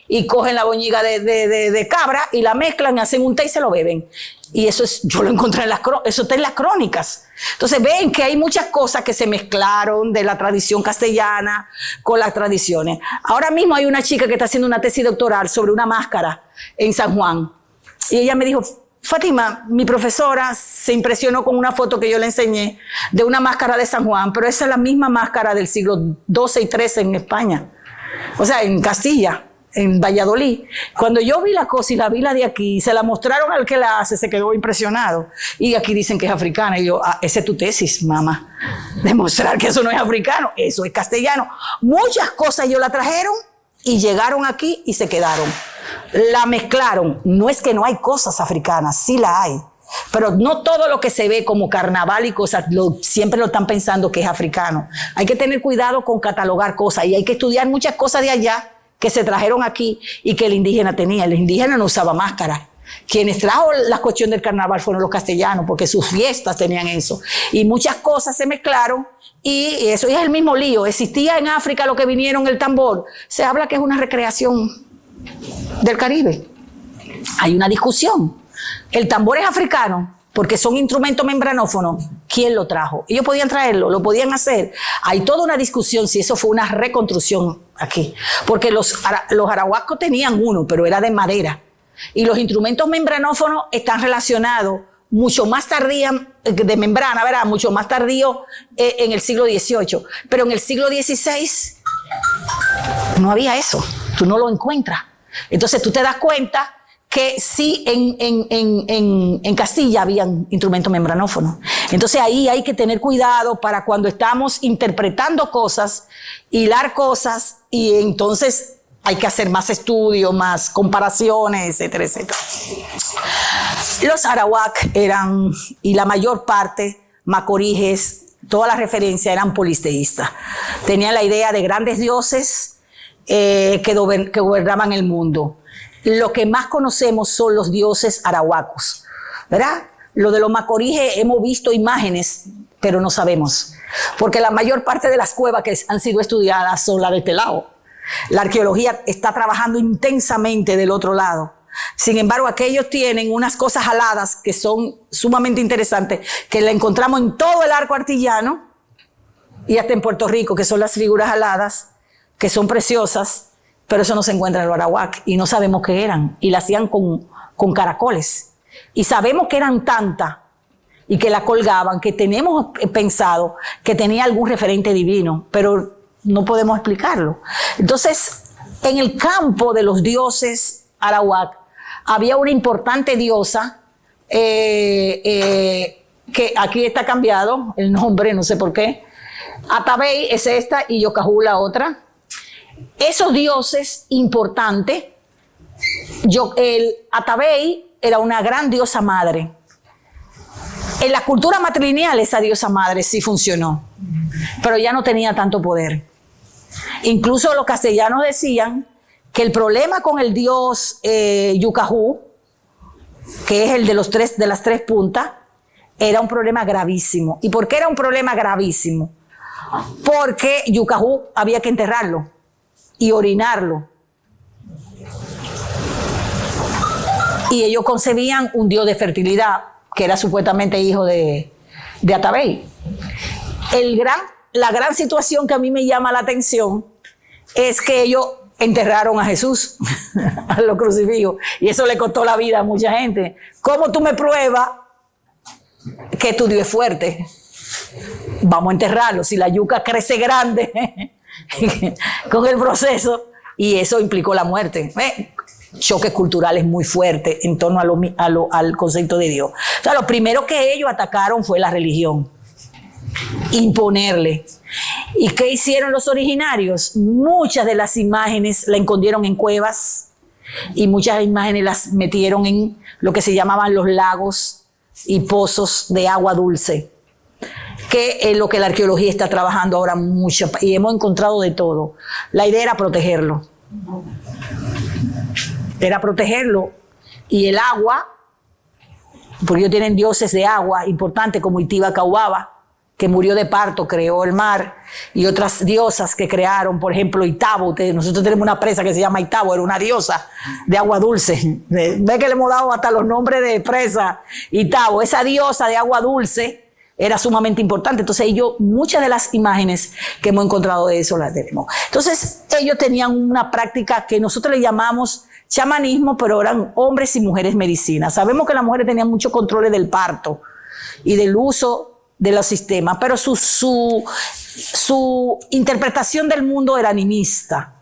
y cogen la boñiga de cabra y la mezclan, hacen un té y se lo beben. Y eso yo lo encontré eso está en las crónicas. Entonces ven que hay muchas cosas que se mezclaron de la tradición castellana con las tradiciones. Ahora mismo hay una chica que está haciendo una tesis doctoral sobre una máscara en San Juan. Y ella me dijo, Fátima, mi profesora se impresionó con una foto que yo le enseñé de una máscara de San Juan, pero esa es la misma máscara del siglo XII y XIII en España. O sea, en Castilla, en Valladolid. Cuando yo vi la cosa y la vi la de aquí, se la mostraron al que la hace, se quedó impresionado. Y aquí dicen que es africana. Y yo, esa es tu tesis, mamá. Demostrar que eso no es africano, eso es castellano. Muchas cosas ellos la trajeron y llegaron aquí y se quedaron. La mezclaron. No es que no hay cosas africanas, sí la hay. Pero no todo lo que se ve como carnaval y cosas, siempre lo están pensando que es africano. Hay que tener cuidado con catalogar cosas y hay que estudiar muchas cosas de allá que se trajeron aquí y que el indígena tenía. El indígena no usaba máscara. Quienes trajo la cuestión del carnaval fueron los castellanos, porque sus fiestas tenían eso. Y muchas cosas se mezclaron y eso es el mismo lío. Existía en África lo que vinieron el tambor. Se habla que es una recreación del Caribe. Hay una discusión. El tambor es africano porque son instrumentos membranófonos. ¿Quién lo trajo? Ellos podían traerlo, lo podían hacer. Hay toda una discusión si eso fue una reconstrucción aquí. Porque los arahuacos tenían uno, pero era de madera. Y los instrumentos membranófonos están relacionados mucho más tardío, de membrana, ¿verdad? Mucho más tardío en el siglo XVIII. Pero en el siglo XVI no había eso. Tú no lo encuentras. Entonces tú te das cuenta que sí en Castilla habían instrumentos membranófonos. Entonces ahí hay que tener cuidado para cuando estamos interpretando cosas, hilar cosas, y entonces hay que hacer más estudios, más comparaciones, etcétera, etcétera. Los arawak eran, y la mayor parte, macoriges, todas las referencias eran polisteístas. Tenían la idea de grandes dioses que gobernaban el mundo. Lo que más conocemos son los dioses arahuacos, ¿verdad? Lo de los macoriges hemos visto imágenes, pero no sabemos. Porque la mayor parte de las cuevas que han sido estudiadas son las de este lado. La arqueología está trabajando intensamente del otro lado. Sin embargo, aquellos tienen unas cosas aladas que son sumamente interesantes, que la encontramos en todo el arco artillano y hasta en Puerto Rico, que son las figuras aladas, que son preciosas, pero eso no se encuentra en el arawak y no sabemos qué eran. Y la hacían con caracoles. Y sabemos que eran tantas y que la colgaban, que tenemos pensado que tenía algún referente divino, pero no podemos explicarlo. Entonces, en el campo de los dioses arawak, había una importante diosa que aquí está cambiado el nombre, no sé por qué. Atabey es esta y Yocajú la otra. Esos dioses importantes, el Atabey era una gran diosa madre. En la cultura matrilineal esa diosa madre sí funcionó, pero ya no tenía tanto poder. Incluso los castellanos decían que el problema con el dios Yucajú, que es el de las tres puntas, era un problema gravísimo. ¿Y por qué era un problema gravísimo? Porque Yucajú había que enterrarlo y orinarlo. Y ellos concebían un dios de fertilidad, que era supuestamente hijo de Atabey. La gran situación que a mí me llama la atención es que ellos enterraron a Jesús, a los crucifijos, y eso le costó la vida a mucha gente. ¿Cómo tú me pruebas que tu Dios es fuerte? Vamos a enterrarlo. Si la yuca crece grande con el proceso, y eso implicó la muerte. Choques culturales muy fuertes en torno al concepto de Dios. O sea, lo primero que ellos atacaron fue la religión. Imponerle. ¿Y qué hicieron los originarios? Muchas de las imágenes la escondieron en cuevas y muchas imágenes las metieron en lo que se llamaban los lagos y pozos de agua dulce, que es lo que la arqueología está trabajando ahora mucho y hemos encontrado de todo. La idea era protegerlo. Era protegerlo. Y el agua, porque ellos tienen dioses de agua importantes como Itiba Caubaba, que murió de parto, creó el mar, y otras diosas que crearon, por ejemplo, Itabo. Nosotros tenemos una presa que se llama Itabo, era una diosa de agua dulce. Ve que le hemos dado hasta los nombres de presa. Itabo, esa diosa de agua dulce, era sumamente importante. Entonces muchas de las imágenes que hemos encontrado de eso las tenemos. Entonces ellos tenían una práctica que nosotros le llamamos chamanismo, pero eran hombres y mujeres medicinas. Sabemos que las mujeres tenían muchos controles del parto y del uso de los sistemas, pero su interpretación del mundo era animista.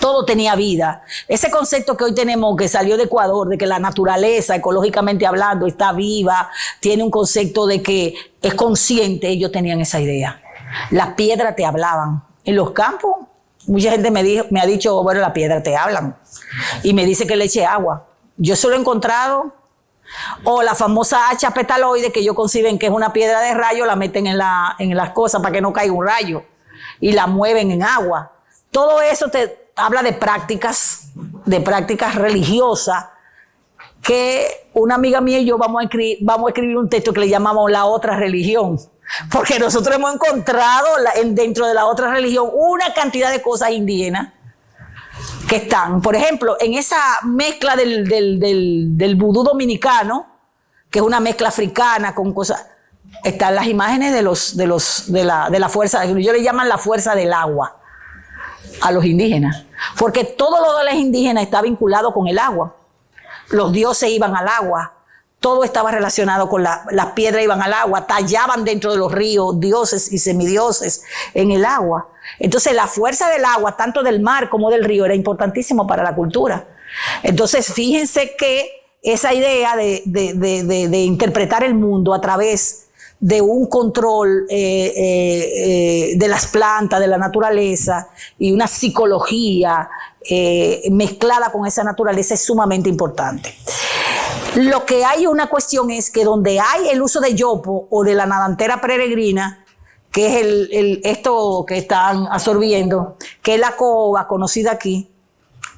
Todo tenía vida. Ese concepto que hoy tenemos, que salió de Ecuador, de que la naturaleza, ecológicamente hablando, está viva, tiene un concepto de que es consciente, ellos tenían esa idea. Las piedras te hablaban. En los campos, mucha gente me ha dicho, bueno, las piedras te hablan. Y me dice que le eche agua. Yo solo he encontrado, o la famosa hacha petaloide, que ellos conciben que es una piedra de rayo, la meten en las cosas para que no caiga un rayo y la mueven en agua. Todo eso te habla de prácticas religiosas, que una amiga mía y yo vamos a escribir un texto que le llamamos La Otra Religión, porque nosotros hemos encontrado dentro de la otra religión una cantidad de cosas indígenas que están, por ejemplo, en esa mezcla del vudú dominicano, que es una mezcla africana con cosas, están las imágenes de la fuerza, ellos le llaman la fuerza del agua a los indígenas, porque todo lo de los indígenas está vinculado con el agua. Los dioses iban al agua, todo estaba relacionado con las piedras, iban al agua, tallaban dentro de los ríos dioses y semidioses en el agua. Entonces la fuerza del agua, tanto del mar como del río, era importantísimo para la cultura. Entonces fíjense que esa idea de interpretar el mundo a través de un control de las plantas, de la naturaleza, y una psicología mezclada con esa naturaleza es sumamente importante. Lo que hay una cuestión es que donde hay el uso de yopo o de la nadantera peregrina, que es esto que están absorbiendo, que es la coba conocida aquí,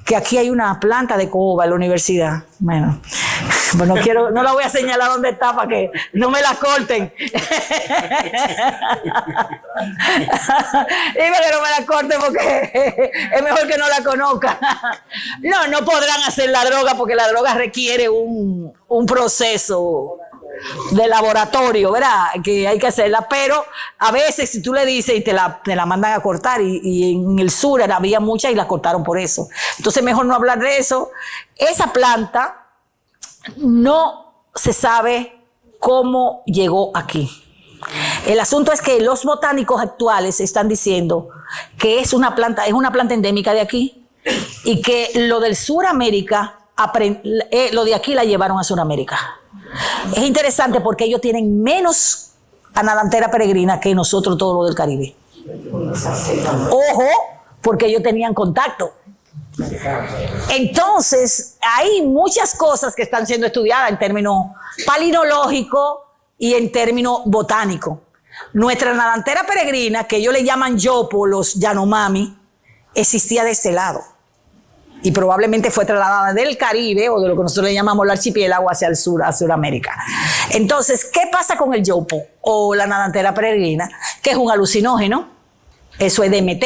que aquí hay una planta de coba en la universidad. Bueno, no la voy a señalar dónde está para que no me la corten. Dime que no me la corten porque es mejor que no la conozca. No podrán hacer la droga porque la droga requiere un proceso de laboratorio, ¿verdad? Que hay que hacerla, pero a veces si tú le dices y te la mandan a cortar, y en el sur había muchas y las cortaron por eso. Entonces mejor no hablar de eso. Esa planta no se sabe cómo llegó aquí. El asunto es que los botánicos actuales están diciendo que es una planta endémica de aquí, y que lo del Suramérica, lo de aquí la llevaron a Suramérica. Es interesante porque ellos tienen menos nadantera peregrina que nosotros, todo lo del Caribe. Ojo, porque ellos tenían contacto. Entonces, hay muchas cosas que están siendo estudiadas en términos palinológicos y en términos botánicos. Nuestra nadantera peregrina, que ellos le llaman yopo, los Yanomami, existía de este lado. Y probablemente fue trasladada del Caribe o de lo que nosotros le llamamos el archipiélago hacia el sur, a Sudamérica. Entonces, ¿qué pasa con el yopo o la nadantera peregrina? Que es un alucinógeno, eso es DMT.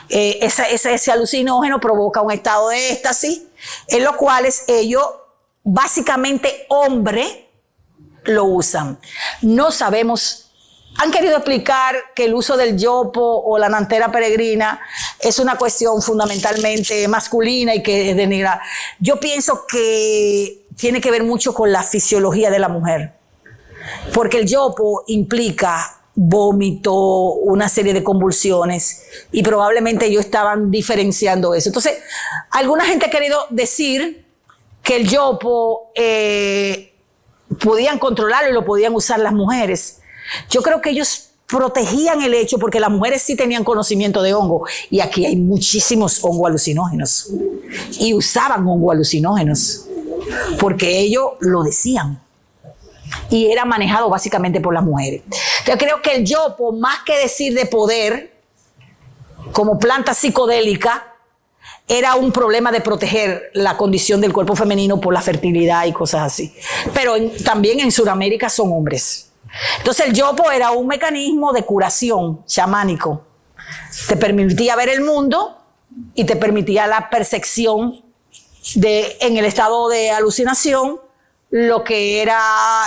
Ese alucinógeno provoca un estado de éxtasis, en los cuales ellos, básicamente hombres, lo usan. No sabemos. Han querido explicar que el uso del yopo o la nadantera peregrina es una cuestión fundamentalmente masculina y que es denigrada. Yo pienso que tiene que ver mucho con la fisiología de la mujer, porque el yopo implica vómito, una serie de convulsiones, y probablemente ellos estaban diferenciando eso. Entonces, alguna gente ha querido decir que el yopo podían controlarlo y lo podían usar las mujeres. Yo creo que ellos protegían el hecho porque las mujeres sí tenían conocimiento de hongo, y aquí hay muchísimos hongos alucinógenos, y usaban hongos alucinógenos porque ellos lo decían, y era manejado básicamente por las mujeres. Yo creo que el yopo, más que decir de poder como planta psicodélica, era un problema de proteger la condición del cuerpo femenino por la fertilidad y cosas así. Pero también en Sudamérica son hombres. Entonces el yopo era un mecanismo de curación chamánico. Te permitía ver el mundo y te permitía la percepción en el estado de alucinación, lo que era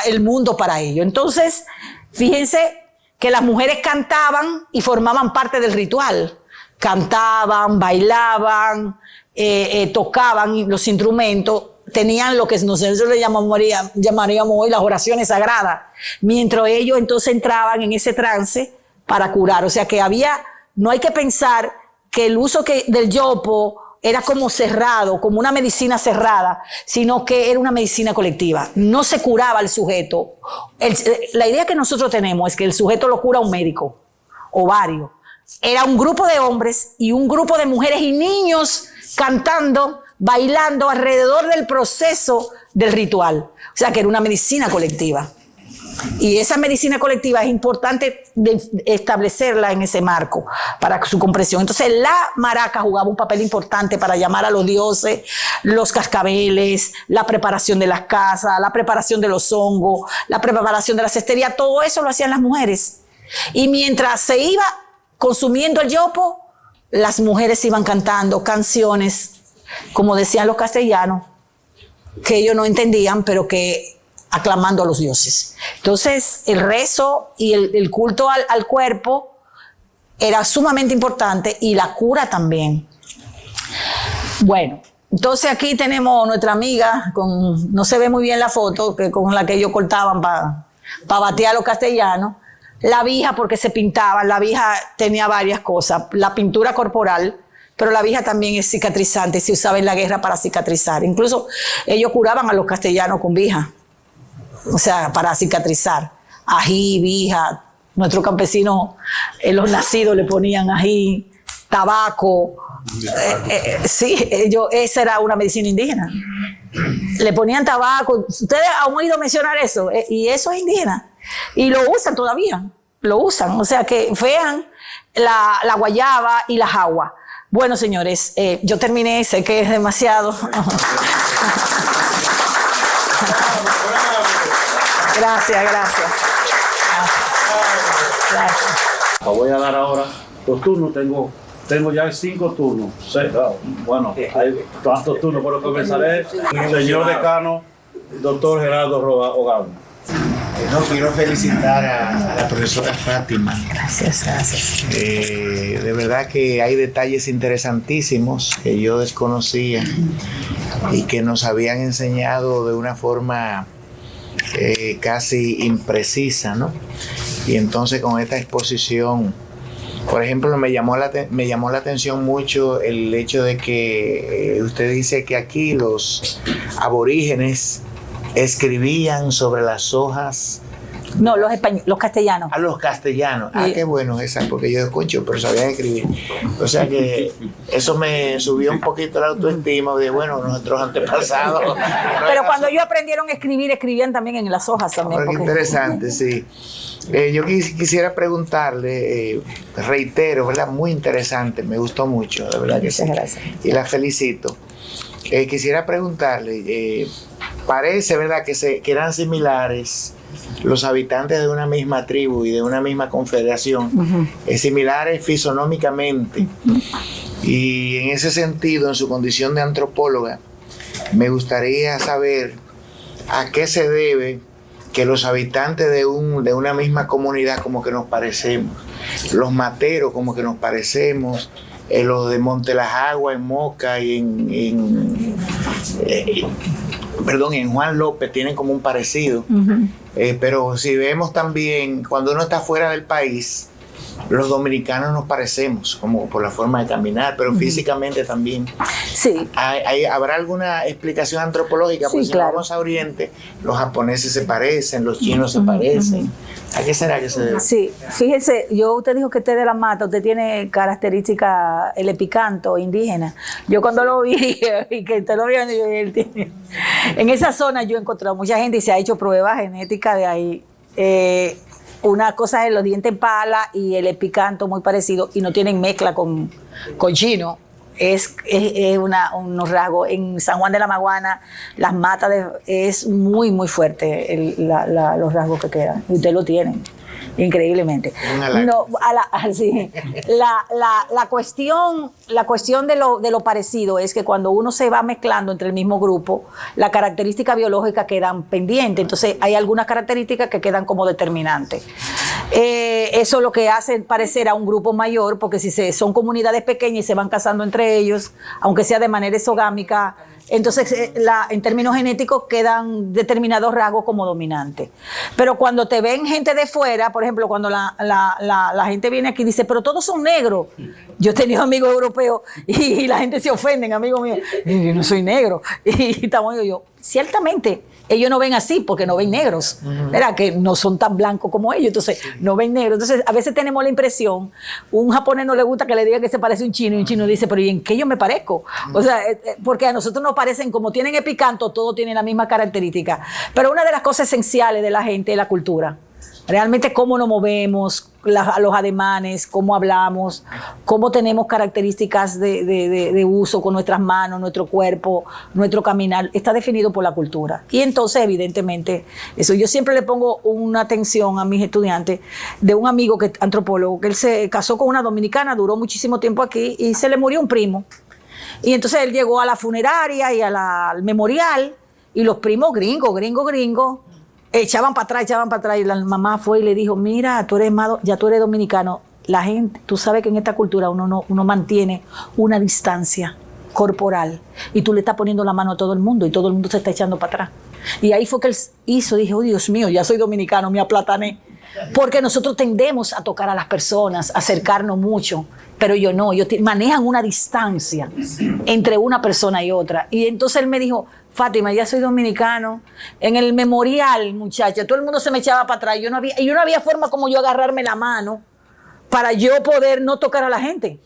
el mundo para ellos. Entonces, fíjense que las mujeres cantaban y formaban parte del ritual. Cantaban, bailaban, tocaban los instrumentos, tenían lo que nosotros le llamaríamos hoy las oraciones sagradas, mientras ellos entonces entraban en ese trance para curar. O sea que no hay que pensar que el uso del yopo era como cerrado, como una medicina cerrada, sino que era una medicina colectiva. No se curaba al sujeto. La idea que nosotros tenemos es que el sujeto lo cura un médico o varios. Era un grupo de hombres y un grupo de mujeres y niños cantando, bailando alrededor del proceso del ritual. O sea que era una medicina colectiva. Y esa medicina colectiva es importante establecerla en ese marco para su comprensión. Entonces la maraca jugaba un papel importante para llamar a los dioses, los cascabeles, la preparación de las casas, la preparación de los hongos, la preparación de la cestería. Todo eso lo hacían las mujeres. Y mientras se iba consumiendo el yopo, las mujeres iban cantando canciones, como decían los castellanos, que ellos no entendían, pero que aclamando a los dioses. Entonces, el rezo y el culto al cuerpo era sumamente importante, y la cura también. Bueno, entonces aquí tenemos nuestra amiga, no se ve muy bien la foto, con la que ellos cortaban para batear a los castellanos. La vija, porque se pintaban, la vija tenía varias cosas, la pintura corporal, pero la vija también es cicatrizante, se usaba en la guerra para cicatrizar. Incluso ellos curaban a los castellanos con vija, o sea, para cicatrizar. ají, vija. Nuestros campesinos, los nacidos le ponían ají, tabaco. Sí, esa era una medicina indígena. Le ponían tabaco. Ustedes han oído mencionar eso, y eso es indígena. Y lo usan todavía, lo usan. O sea que vean la guayaba y la jagua. Bueno, señores, yo terminé, sé que es demasiado. Gracias. Voy a dar ahora los turnos. Tengo ya 5 turnos. Bueno, hay tantos turnos, pero comenzaré. Señor decano, doctor Gerardo Ogando. No, quiero felicitar a la profesora Fátima. Gracias. De verdad que hay detalles interesantísimos que yo desconocía y que nos habían enseñado de una forma casi imprecisa, ¿no? Y entonces con esta exposición, por ejemplo, me llamó la atención mucho el hecho de que usted dice que aquí los aborígenes escribían sobre las hojas. No, los castellanos. A los castellanos. Ah, qué bueno esa, porque yo concho, pero sabían escribir. O sea que eso me subió un poquito la autoestima de, bueno, nuestros antepasados. Pero cuando ellos aprendieron a escribir, escribían también en las hojas también. Porque interesante, sí. Yo quisiera preguntarle, reitero, ¿verdad? Muy interesante, me gustó mucho, de verdad que sí. Muchas gracias. Y la felicito. Quisiera preguntarle, parece, ¿verdad?, que eran similares los habitantes de una misma tribu y de una misma confederación, similares fisonómicamente. Y en ese sentido, en su condición de antropóloga, me gustaría saber a qué se debe que los habitantes de una misma comunidad como que nos parecemos, los materos como que nos parecemos, los de Monte Las Aguas, en Moca y en Juan López tienen como un parecido. Pero si vemos también, cuando uno está fuera del país, los dominicanos nos parecemos, como por la forma de caminar, pero físicamente también. Sí. ¿Habrá alguna explicación antropológica? Porque si vamos a Oriente, los japoneses se parecen, los chinos se parecen. ¿A qué será que se debe? Sí, fíjese, usted dijo que usted de la mata, usted tiene características, el epicanto indígena. Yo cuando lo vi, y que usted lo vio, en esa zona yo he encontrado mucha gente y se ha hecho pruebas genéticas de ahí. Una cosa es los dientes en pala y el epicanto muy parecido, y no tienen mezcla con chino. Es unos rasgos. En San Juan de la Maguana, las matas es muy, muy fuerte los rasgos que quedan. Y ustedes lo tienen, increíblemente. No, sí. La cuestión de lo parecido es que cuando uno se va mezclando entre el mismo grupo, las características biológicas quedan pendientes. Entonces hay algunas características que quedan como determinantes. Eso es lo que hace parecer a un grupo mayor, porque si son comunidades pequeñas y se van casando entre ellos, aunque sea de manera exogámica, entonces en términos genéticos quedan determinados rasgos como dominantes. Pero cuando te ven gente de fuera, por ejemplo, cuando la gente viene aquí y dice, pero todos son negros. Yo he tenido amigos europeos y la gente se ofenden, amigos míos, yo no soy negro. Y estamos yo, ciertamente, ellos no ven así porque no ven negros, ¿verdad? Que no son tan blancos como ellos, entonces no ven negros. Entonces a veces tenemos la impresión, un japonés no le gusta que le diga que se parece a un chino, y un chino dice, pero ¿y en qué yo me parezco? O sea, porque a nosotros nos parecen, como tienen epicanto, todos tienen la misma característica. Pero una de las cosas esenciales de la gente es la cultura. Realmente cómo nos movemos, los ademanes, cómo hablamos, cómo tenemos características de uso con nuestras manos, nuestro cuerpo, nuestro caminar, está definido por la cultura. Y entonces, evidentemente, eso yo siempre le pongo una atención a mis estudiantes de un amigo antropólogo, que él se casó con una dominicana, duró muchísimo tiempo aquí y se le murió un primo. Y entonces él llegó a la funeraria y al memorial, y los primos gringos, echaban para atrás, y la mamá fue y le dijo, mira, tú eres dominicano, la gente, tú sabes que en esta cultura uno mantiene una distancia corporal, y tú le estás poniendo la mano a todo el mundo, y todo el mundo se está echando para atrás. Y ahí fue que él dije, oh Dios mío, ya soy dominicano, me aplatané. Porque nosotros tendemos a tocar a las personas, a acercarnos mucho, pero ellos manejan una distancia entre una persona y otra. Y entonces él me dijo, Fátima, ya soy dominicano. En el memorial, muchacha, todo el mundo se me echaba para atrás. Yo no había forma como yo agarrarme la mano para yo poder no tocar a la gente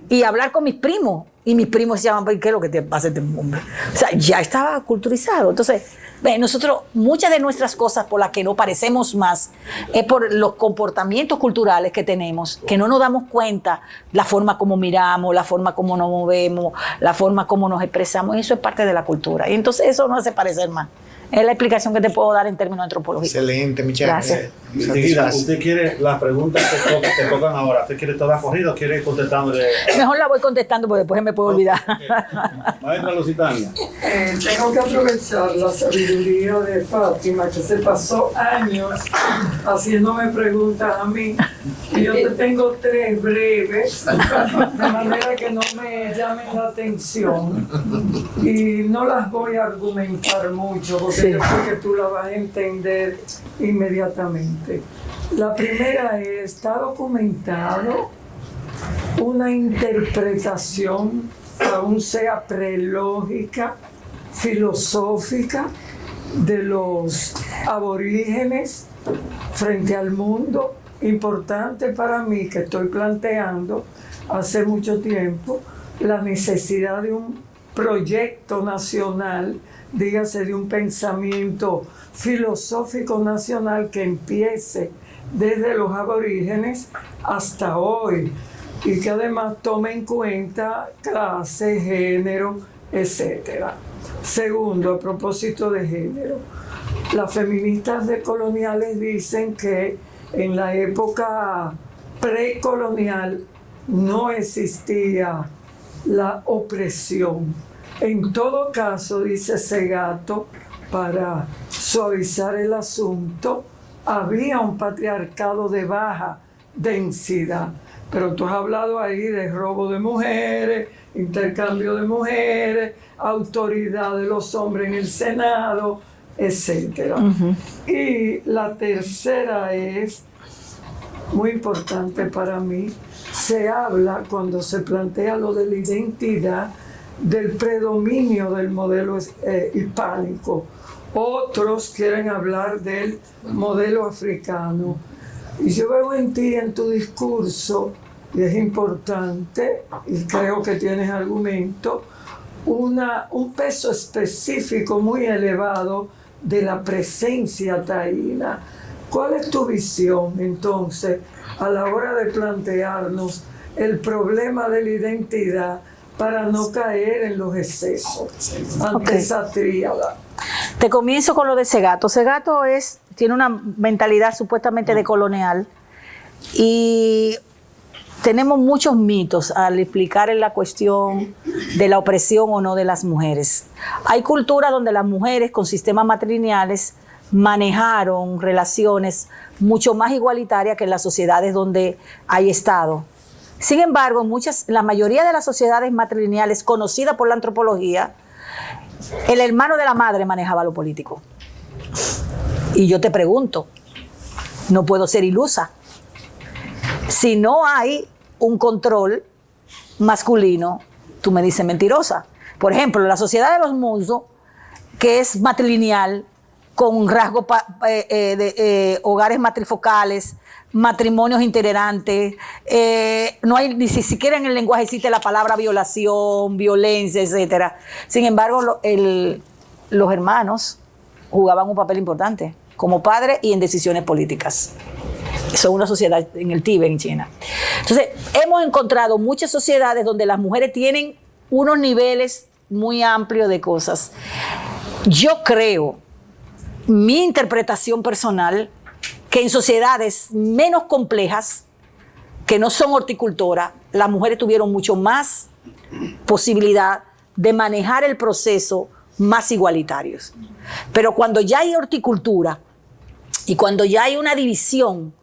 y hablar con mis primos. Y mis primos se llaman, ¿qué es lo que te pasa este hombre? O sea, ya estaba culturizado. Entonces, nosotros, muchas de nuestras cosas por las que no parecemos más es por los comportamientos culturales que tenemos, que no nos damos cuenta, la forma como miramos, la forma como nos movemos, la forma como nos expresamos, y eso es parte de la cultura. Y entonces eso nos hace parecer más. Es la explicación que te puedo dar en términos antropológicos. Excelente, muchas gracias. ¿Usted quiere las preguntas que tocan ahora? ¿Usted quiere todas corridas o quiere ir contestándole? Mejor la voy contestando porque después me puedo olvidar. Maestra Lusitania. Tengo que aprovechar la sabiduría de Fátima, que se pasó años haciéndome preguntas a mí. Y yo te tengo 3 breves, de manera que no me llamen la atención. Y no las voy a argumentar mucho, porque yo sé que tú la vas a entender inmediatamente. La primera es, está documentado una interpretación, aún sea prelógica, filosófica, de los aborígenes frente al mundo, importante para mí, que estoy planteando hace mucho tiempo la necesidad de un proyecto nacional, dígase de un pensamiento filosófico nacional que empiece desde los aborígenes hasta hoy y que además tome en cuenta clase, género, etc. Segundo, a propósito de género, las feministas decoloniales dicen que en la época precolonial no existía la opresión. En todo caso, dice Segato, para suavizar el asunto, había un patriarcado de baja densidad. Pero tú has hablado ahí de robo de mujeres, intercambio de mujeres, autoridad de los hombres en el Senado, etc. Y la tercera es, muy importante para mí, se habla cuando se plantea lo de la identidad del predominio del modelo hispánico. Otros quieren hablar del modelo africano. Y yo veo en ti, en tu discurso, y es importante, y creo que tienes argumento, un peso específico muy elevado de la presencia taína. ¿Cuál es tu visión, entonces, a la hora de plantearnos el problema de la identidad para no caer en los excesos ante esa tríada? Te comienzo con lo de Segato. Segato tiene una mentalidad supuestamente decolonial y tenemos muchos mitos al explicar en la cuestión de la opresión o no de las mujeres. Hay culturas donde las mujeres con sistemas matrilineales manejaron relaciones mucho más igualitarias que en las sociedades donde hay Estado. Sin embargo, la mayoría de las sociedades matrilineales conocidas por la antropología, el hermano de la madre manejaba lo político. Y yo te pregunto, no puedo ser ilusa. Si no hay un control masculino, tú me dices mentirosa. Por ejemplo, la sociedad de los Musos, que es matrilineal, con rasgos de hogares matrifocales, matrimonios intolerantes, no hay ni siquiera en el lenguaje existe la palabra violación, violencia, etc. Sin embargo, los hermanos jugaban un papel importante como padres y en decisiones políticas. Son una sociedad en el Tíbet, en China. Entonces, hemos encontrado muchas sociedades donde las mujeres tienen unos niveles muy amplios de cosas. Yo creo, mi interpretación personal, que en sociedades menos complejas, que no son horticultoras, las mujeres tuvieron mucho más posibilidad de manejar el proceso más igualitarios. Pero cuando ya hay horticultura y cuando ya hay una división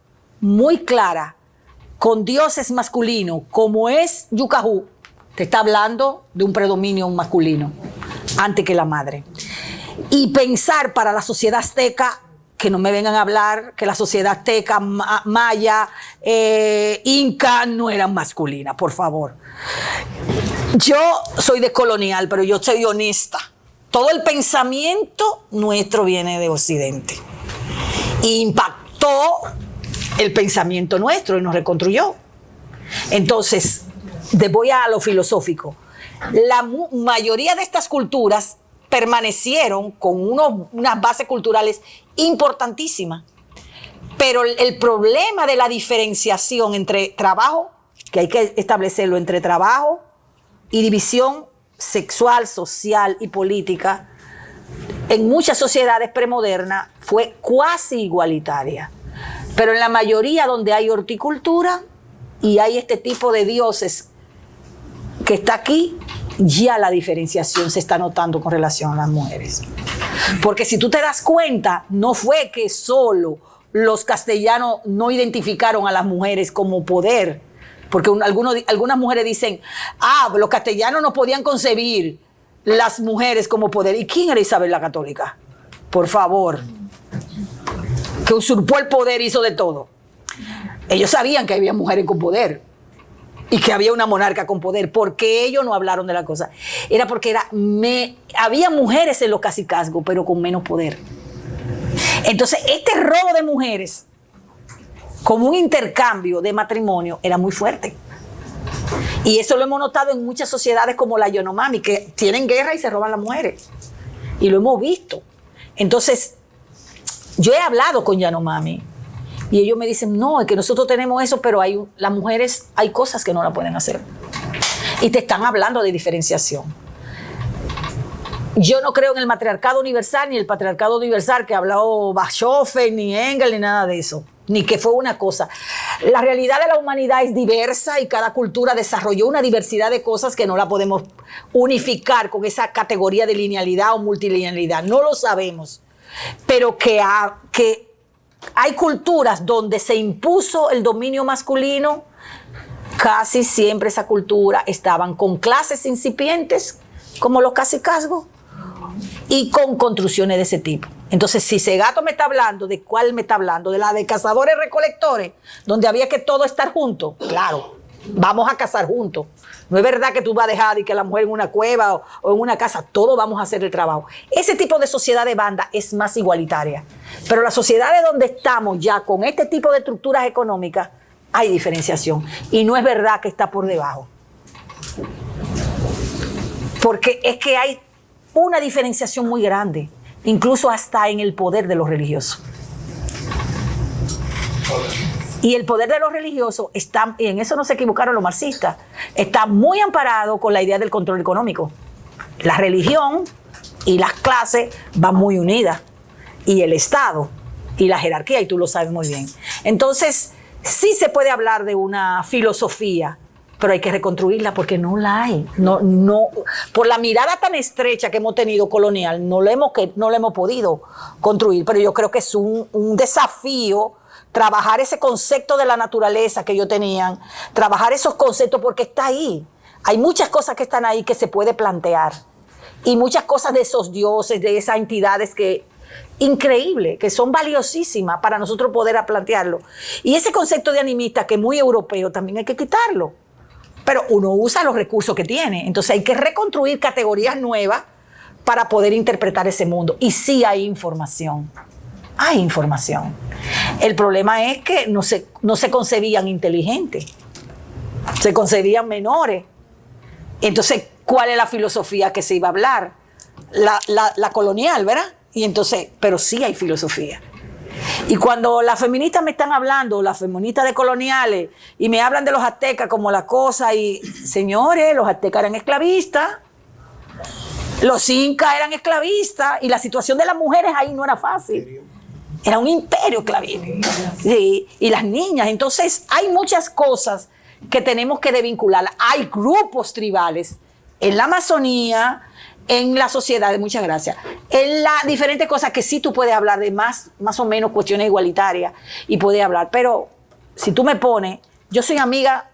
muy clara con dioses masculinos, como es Yucajú, te está hablando de un predominio masculino antes que la madre. Y pensar para la sociedad azteca, que no me vengan a hablar que la sociedad azteca, maya, inca no eran masculinas, por favor. Yo soy decolonial, pero yo soy honesta. todo el pensamiento nuestro viene de Occidente. Y impactó el pensamiento nuestro y nos reconstruyó. Entonces, voy a lo filosófico. La mayoría de estas culturas permanecieron con unas bases culturales importantísimas. Pero el problema de la diferenciación entre trabajo, que hay que establecerlo entre trabajo y división sexual, social y política, en muchas sociedades premodernas fue cuasi igualitaria. Pero en la mayoría donde hay horticultura y hay este tipo de dioses que está aquí, ya la diferenciación se está notando con relación a las mujeres. Porque si tú te das cuenta, no fue que solo los castellanos no identificaron a las mujeres como poder, porque algunas mujeres dicen, los castellanos no podían concebir las mujeres como poder. ¿Y quién era Isabel la Católica? Por favor, que usurpó el poder, hizo de todo. Ellos sabían que había mujeres con poder y que había una monarca con poder. ¿Por qué ellos no hablaron de la cosa? Era porque había mujeres en los cacicazgos, pero con menos poder. Entonces, este robo de mujeres como un intercambio de matrimonio era muy fuerte. Y eso lo hemos notado en muchas sociedades como la Yanomami, que tienen guerra y se roban las mujeres. Y lo hemos visto. Entonces, yo he hablado con Yanomami y ellos me dicen, no, es que nosotros tenemos eso, pero las mujeres hay cosas que no la pueden hacer. Y te están hablando de diferenciación. Yo no creo en el matriarcado universal, ni el patriarcado universal que ha hablado Bachofen, ni Engels, ni nada de eso. Ni que fue una cosa. La realidad de la humanidad es diversa y cada cultura desarrolló una diversidad de cosas que no la podemos unificar con esa categoría de linealidad o multilinealidad. No lo sabemos. Pero que hay culturas donde se impuso el dominio masculino, casi siempre esa cultura estaban con clases incipientes, como los cacicazgos, y con construcciones de ese tipo. Entonces, si Segato me está hablando, ¿de cuál me está hablando? De la de cazadores recolectores, donde había que todo estar juntos. Claro, vamos a cazar juntos. No es verdad que tú vas a dejar y que la mujer en una cueva o en una casa, todos vamos a hacer el trabajo. Ese tipo de sociedad de banda es más igualitaria. Pero las sociedades donde estamos ya con este tipo de estructuras económicas, hay diferenciación. Y no es verdad que está por debajo. Porque es que hay una diferenciación muy grande, incluso hasta en el poder de los religiosos. Y el poder de los religiosos está, y en eso no se equivocaron los marxistas, está muy amparado con la idea del control económico. La religión y las clases van muy unidas, y el Estado y la jerarquía, y tú lo sabes muy bien. Entonces, sí se puede hablar de una filosofía, pero hay que reconstruirla porque no la hay. No, por la mirada tan estrecha que hemos tenido colonial, no lo hemos podido construir. Pero yo creo que es un desafío trabajar ese concepto de la naturaleza que ellos tenían, trabajar esos conceptos porque está ahí. Hay muchas cosas que están ahí que se puede plantear. Y muchas cosas de esos dioses, de esas entidades que increíble, que son valiosísimas para nosotros poder plantearlo. Y ese concepto de animista que es muy europeo también hay que quitarlo. Pero uno usa los recursos que tiene. Entonces hay que reconstruir categorías nuevas para poder interpretar ese mundo. Y sí hay información. Hay información. El problema es que no se concebían inteligentes. Se concebían menores. Entonces, ¿cuál es la filosofía que se iba a hablar? La colonial, ¿verdad? Y entonces, pero sí hay filosofía. Y cuando las feministas me están hablando, las feministas de coloniales, y me hablan de los aztecas como la cosa, y señores, los aztecas eran esclavistas, los incas eran esclavistas, y la situación de las mujeres ahí no era fácil. Era un imperio esclavista. Sí, y las niñas. Entonces, hay muchas cosas que tenemos que desvincular. Hay grupos tribales en la Amazonía, en la sociedad, muchas gracias, en las diferentes cosas que sí tú puedes hablar de más o menos cuestiones igualitarias y puedes hablar, pero si tú me pones, yo soy amiga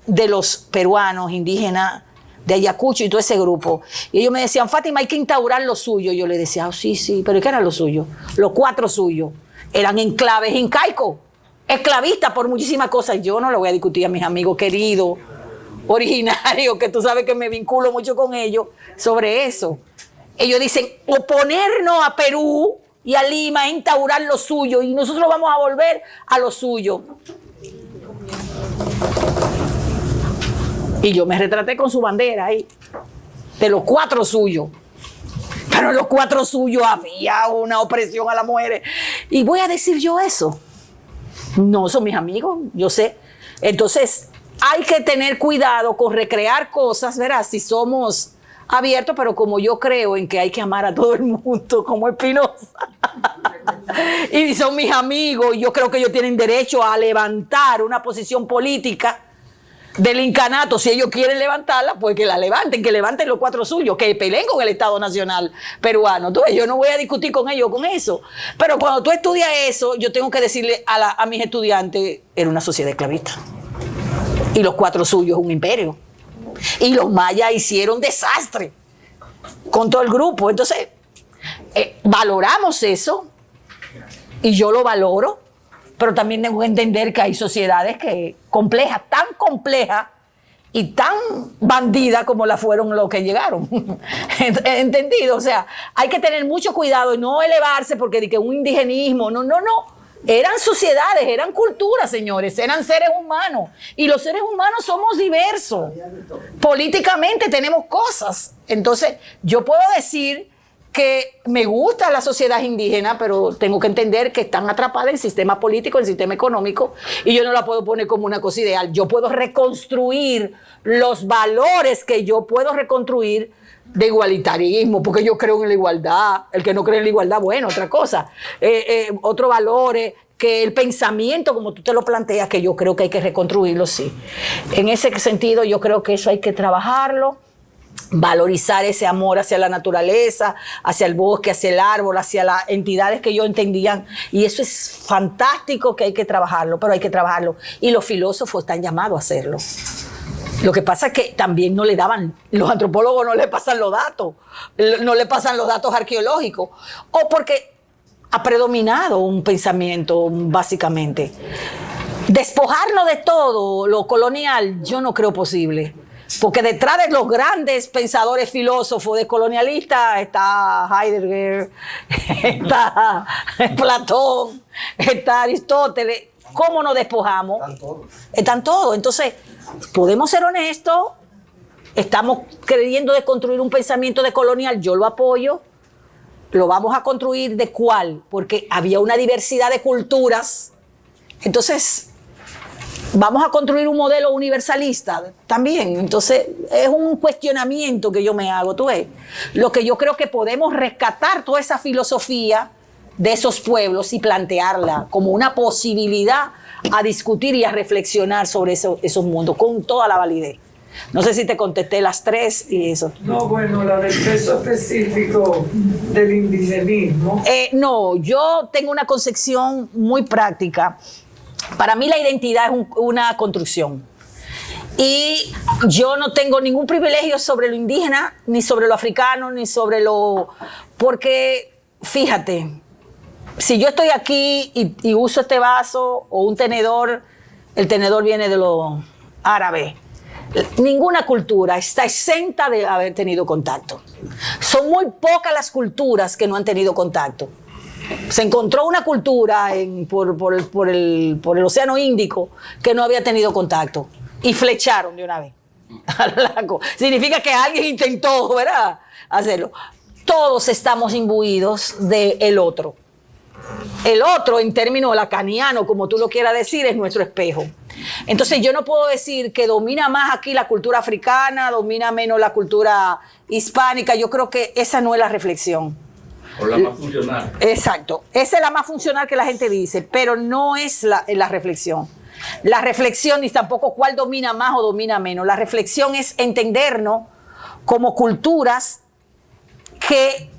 de los peruanos, indígenas, de Ayacucho y todo ese grupo, y ellos me decían, Fátima, hay que instaurar lo suyo. Yo le decía, sí, pero ¿qué era lo suyo? Los 4 suyos eran enclaves incaicos, esclavistas por muchísimas cosas. Yo no lo voy a discutir a mis amigos queridos, originarios, que tú sabes que me vinculo mucho con ellos, sobre eso. ellos dicen oponernos a Perú y a Lima a instaurar lo suyo y nosotros vamos a volver a lo suyo. Y yo me retraté con su bandera ahí, de los 4 suyos. Pero en los 4 suyos había una opresión a las mujeres. Y voy a decir yo eso. No, son mis amigos, yo sé. Entonces, hay que tener cuidado con recrear cosas, ¿verdad? Si somos abiertos, pero como yo creo en que hay que amar a todo el mundo, como Espinosa. Y son mis amigos, y yo creo que ellos tienen derecho a levantar una posición política del incanato. Si ellos quieren levantarla, pues que la levanten, que levanten los 4 suyos, que peleen con el Estado Nacional peruano. Entonces, yo no voy a discutir con ellos con eso. Pero cuando tú estudias eso, yo tengo que decirle a mis estudiantes, era una sociedad esclavista. Y los 4 suyos es un imperio. Y los mayas hicieron desastre con todo el grupo. Entonces, valoramos eso, y yo lo valoro, pero también tengo que entender que hay sociedades que complejas, tan complejas y tan bandidas como la fueron los que llegaron. ¿Entendido? O sea, hay que tener mucho cuidado y no elevarse porque de que un indigenismo, no. Eran sociedades, eran culturas, señores, eran seres humanos. Y los seres humanos somos diversos. Políticamente tenemos cosas. Entonces, yo puedo decir que me gusta la sociedad indígena, pero tengo que entender que están atrapadas en el sistema político, en el sistema económico, y yo no la puedo poner como una cosa ideal. Yo puedo reconstruir los valores que yo puedo reconstruir de igualitarismo, porque yo creo en la igualdad. El que no cree en la igualdad, bueno, otra cosa. Otros valores, que el pensamiento, como tú te lo planteas, que yo creo que hay que reconstruirlo, sí. En ese sentido, yo creo que eso hay que trabajarlo, valorizar ese amor hacia la naturaleza, hacia el bosque, hacia el árbol, hacia las entidades que ellos entendían. Y eso es fantástico, que hay que trabajarlo, pero hay que trabajarlo. Y los filósofos están llamados a hacerlo. Lo que pasa es que también no le daban, los antropólogos no le pasan los datos, no le pasan los datos arqueológicos, o porque ha predominado un pensamiento, básicamente. Despojarnos de todo lo colonial, yo no creo posible. Porque detrás de los grandes pensadores filósofos descolonialistas está Heidegger, está Platón, está Aristóteles. ¿Cómo nos despojamos? Están todos. Entonces, podemos ser honestos, estamos queriendo construir un pensamiento decolonial, yo lo apoyo. Lo vamos a construir ¿de cuál? Porque había una diversidad de culturas. Entonces, vamos a construir un modelo universalista también. Entonces, es un cuestionamiento que yo me hago, tú ves. Lo que yo creo que podemos rescatar toda esa filosofía de esos pueblos y plantearla como una posibilidad a discutir y a reflexionar sobre esos mundos con toda la validez. No sé si te contesté las 3 y eso. No, bueno, la del peso específico del indigenismo. No, yo tengo una concepción muy práctica. Para mí la identidad es una construcción. Y yo no tengo ningún privilegio sobre lo indígena, ni sobre lo africano, ni sobre lo... Porque, fíjate, si yo estoy aquí y uso este vaso o un tenedor, el tenedor viene de lo árabe. Ninguna cultura está exenta de haber tenido contacto. Son muy pocas las culturas que no han tenido contacto. Se encontró una cultura por el Océano Índico que no había tenido contacto y flecharon de una vez al lago. Significa que alguien intentó, ¿verdad?, hacerlo. Todos estamos imbuidos del otro. El otro, en términos lacanianos, como tú lo quieras decir, es nuestro espejo. Entonces yo no puedo decir que domina más aquí la cultura africana, domina menos la cultura hispánica. Yo creo que esa no es la reflexión. O la más funcional. Exacto. Esa es la más funcional que la gente dice, pero no es la reflexión. La reflexión, ni tampoco cuál domina más o domina menos. La reflexión es entendernos como culturas que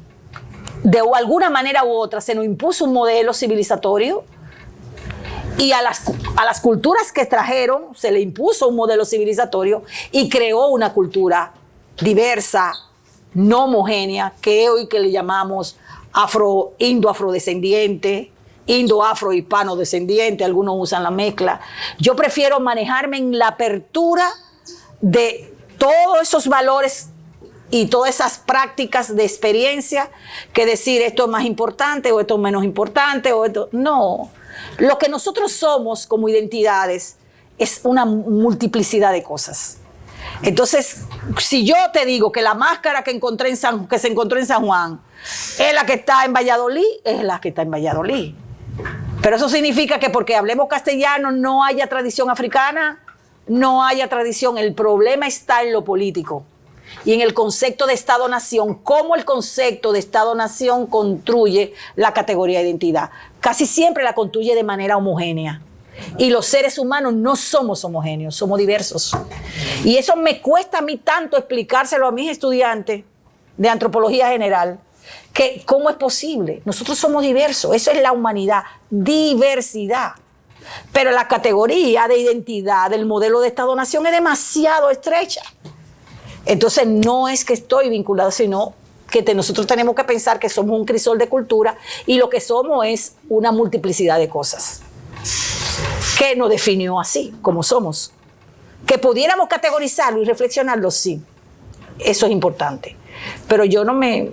de alguna manera u otra se nos impuso un modelo civilizatorio y a las culturas que trajeron se le impuso un modelo civilizatorio y creó una cultura diversa, no homogénea, que hoy que le llamamos indo-afrodescendiente, indo-afro-hispano-descendiente, algunos usan la mezcla. Yo prefiero manejarme en la apertura de todos esos valores y todas esas prácticas de experiencia que decir esto es más importante o esto es menos importante o esto. No. Lo que nosotros somos como identidades es una multiplicidad de cosas. Entonces, si yo te digo que la máscara que se encontró en San Juan es la que está en Valladolid, es la que está en Valladolid. Pero eso significa que porque hablemos castellano no haya tradición africana, no haya tradición. El problema está en lo político y en el concepto de Estado-Nación, cómo el concepto de Estado-Nación construye la categoría de identidad. Casi siempre la construye de manera homogénea. Y los seres humanos no somos homogéneos, somos diversos. Y eso me cuesta a mí tanto explicárselo a mis estudiantes de antropología general, que cómo es posible. Nosotros somos diversos, eso es la humanidad, diversidad. Pero la categoría de identidad del modelo de Estado-Nación es demasiado estrecha. Entonces no es que estoy vinculado, sino que nosotros tenemos que pensar que somos un crisol de cultura y lo que somos es una multiplicidad de cosas que nos definió así, como somos. Que pudiéramos categorizarlo y reflexionarlo, sí. Eso es importante. Pero yo no me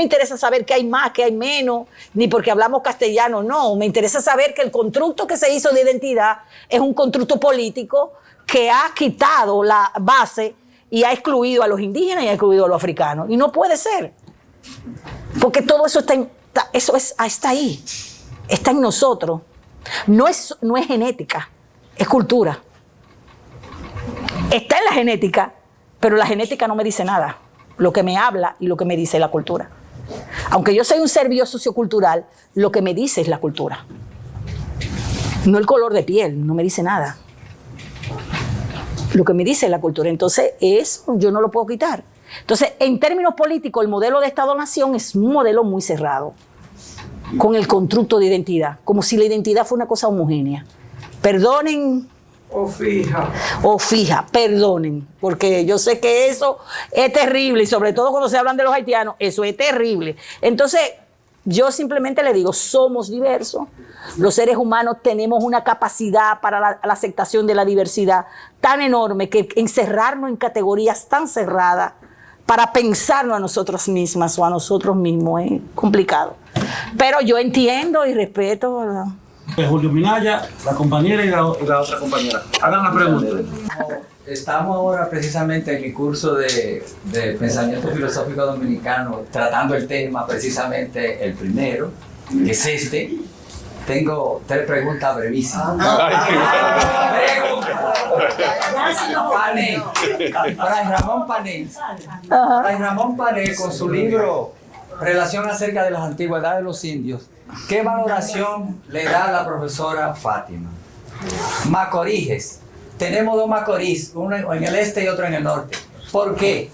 interesa saber qué hay más, qué hay menos, ni porque hablamos castellano, no. Me interesa saber que el constructo que se hizo de identidad es un constructo político que ha quitado la base y ha excluido a los indígenas y ha excluido a los africanos. Y no puede ser. Porque todo eso está ahí. Está en nosotros. No es genética, es cultura. Está en la genética, pero la genética no me dice nada. Lo que me habla y lo que me dice es la cultura. Aunque yo soy un ser biosociocultural, lo que me dice es la cultura. No el color de piel, no me dice nada. Lo que me dice es la cultura. Entonces, eso yo no lo puedo quitar. Entonces, en términos políticos, el modelo de Estado-Nación es un modelo muy cerrado, con el constructo de identidad, como si la identidad fuera una cosa homogénea. Perdonen. O fija, perdonen, porque yo sé que eso es terrible, y sobre todo cuando se hablan de los haitianos, eso es terrible. Entonces, yo simplemente le digo, somos diversos, los seres humanos tenemos una capacidad para la aceptación de la diversidad tan enorme que encerrarnos en categorías tan cerradas para pensarnos a nosotras mismas o a nosotros mismos es complicado. Pero yo entiendo y respeto, ¿verdad? Julio Minaya, la compañera y la otra compañera. Hagan la pregunta. Estamos ahora precisamente en mi curso de pensamiento filosófico dominicano, tratando el tema precisamente el primero, que es este. Tengo 3 preguntas brevísimas. Fray Ramón Panel. Fray Ramón Panel, con su libro Relación acerca de las antigüedades de los indios, ¿qué valoración le da a la profesora Fátima? Macoríes. Tenemos 2 Macorís, uno en el este y otro en el norte. ¿Por qué?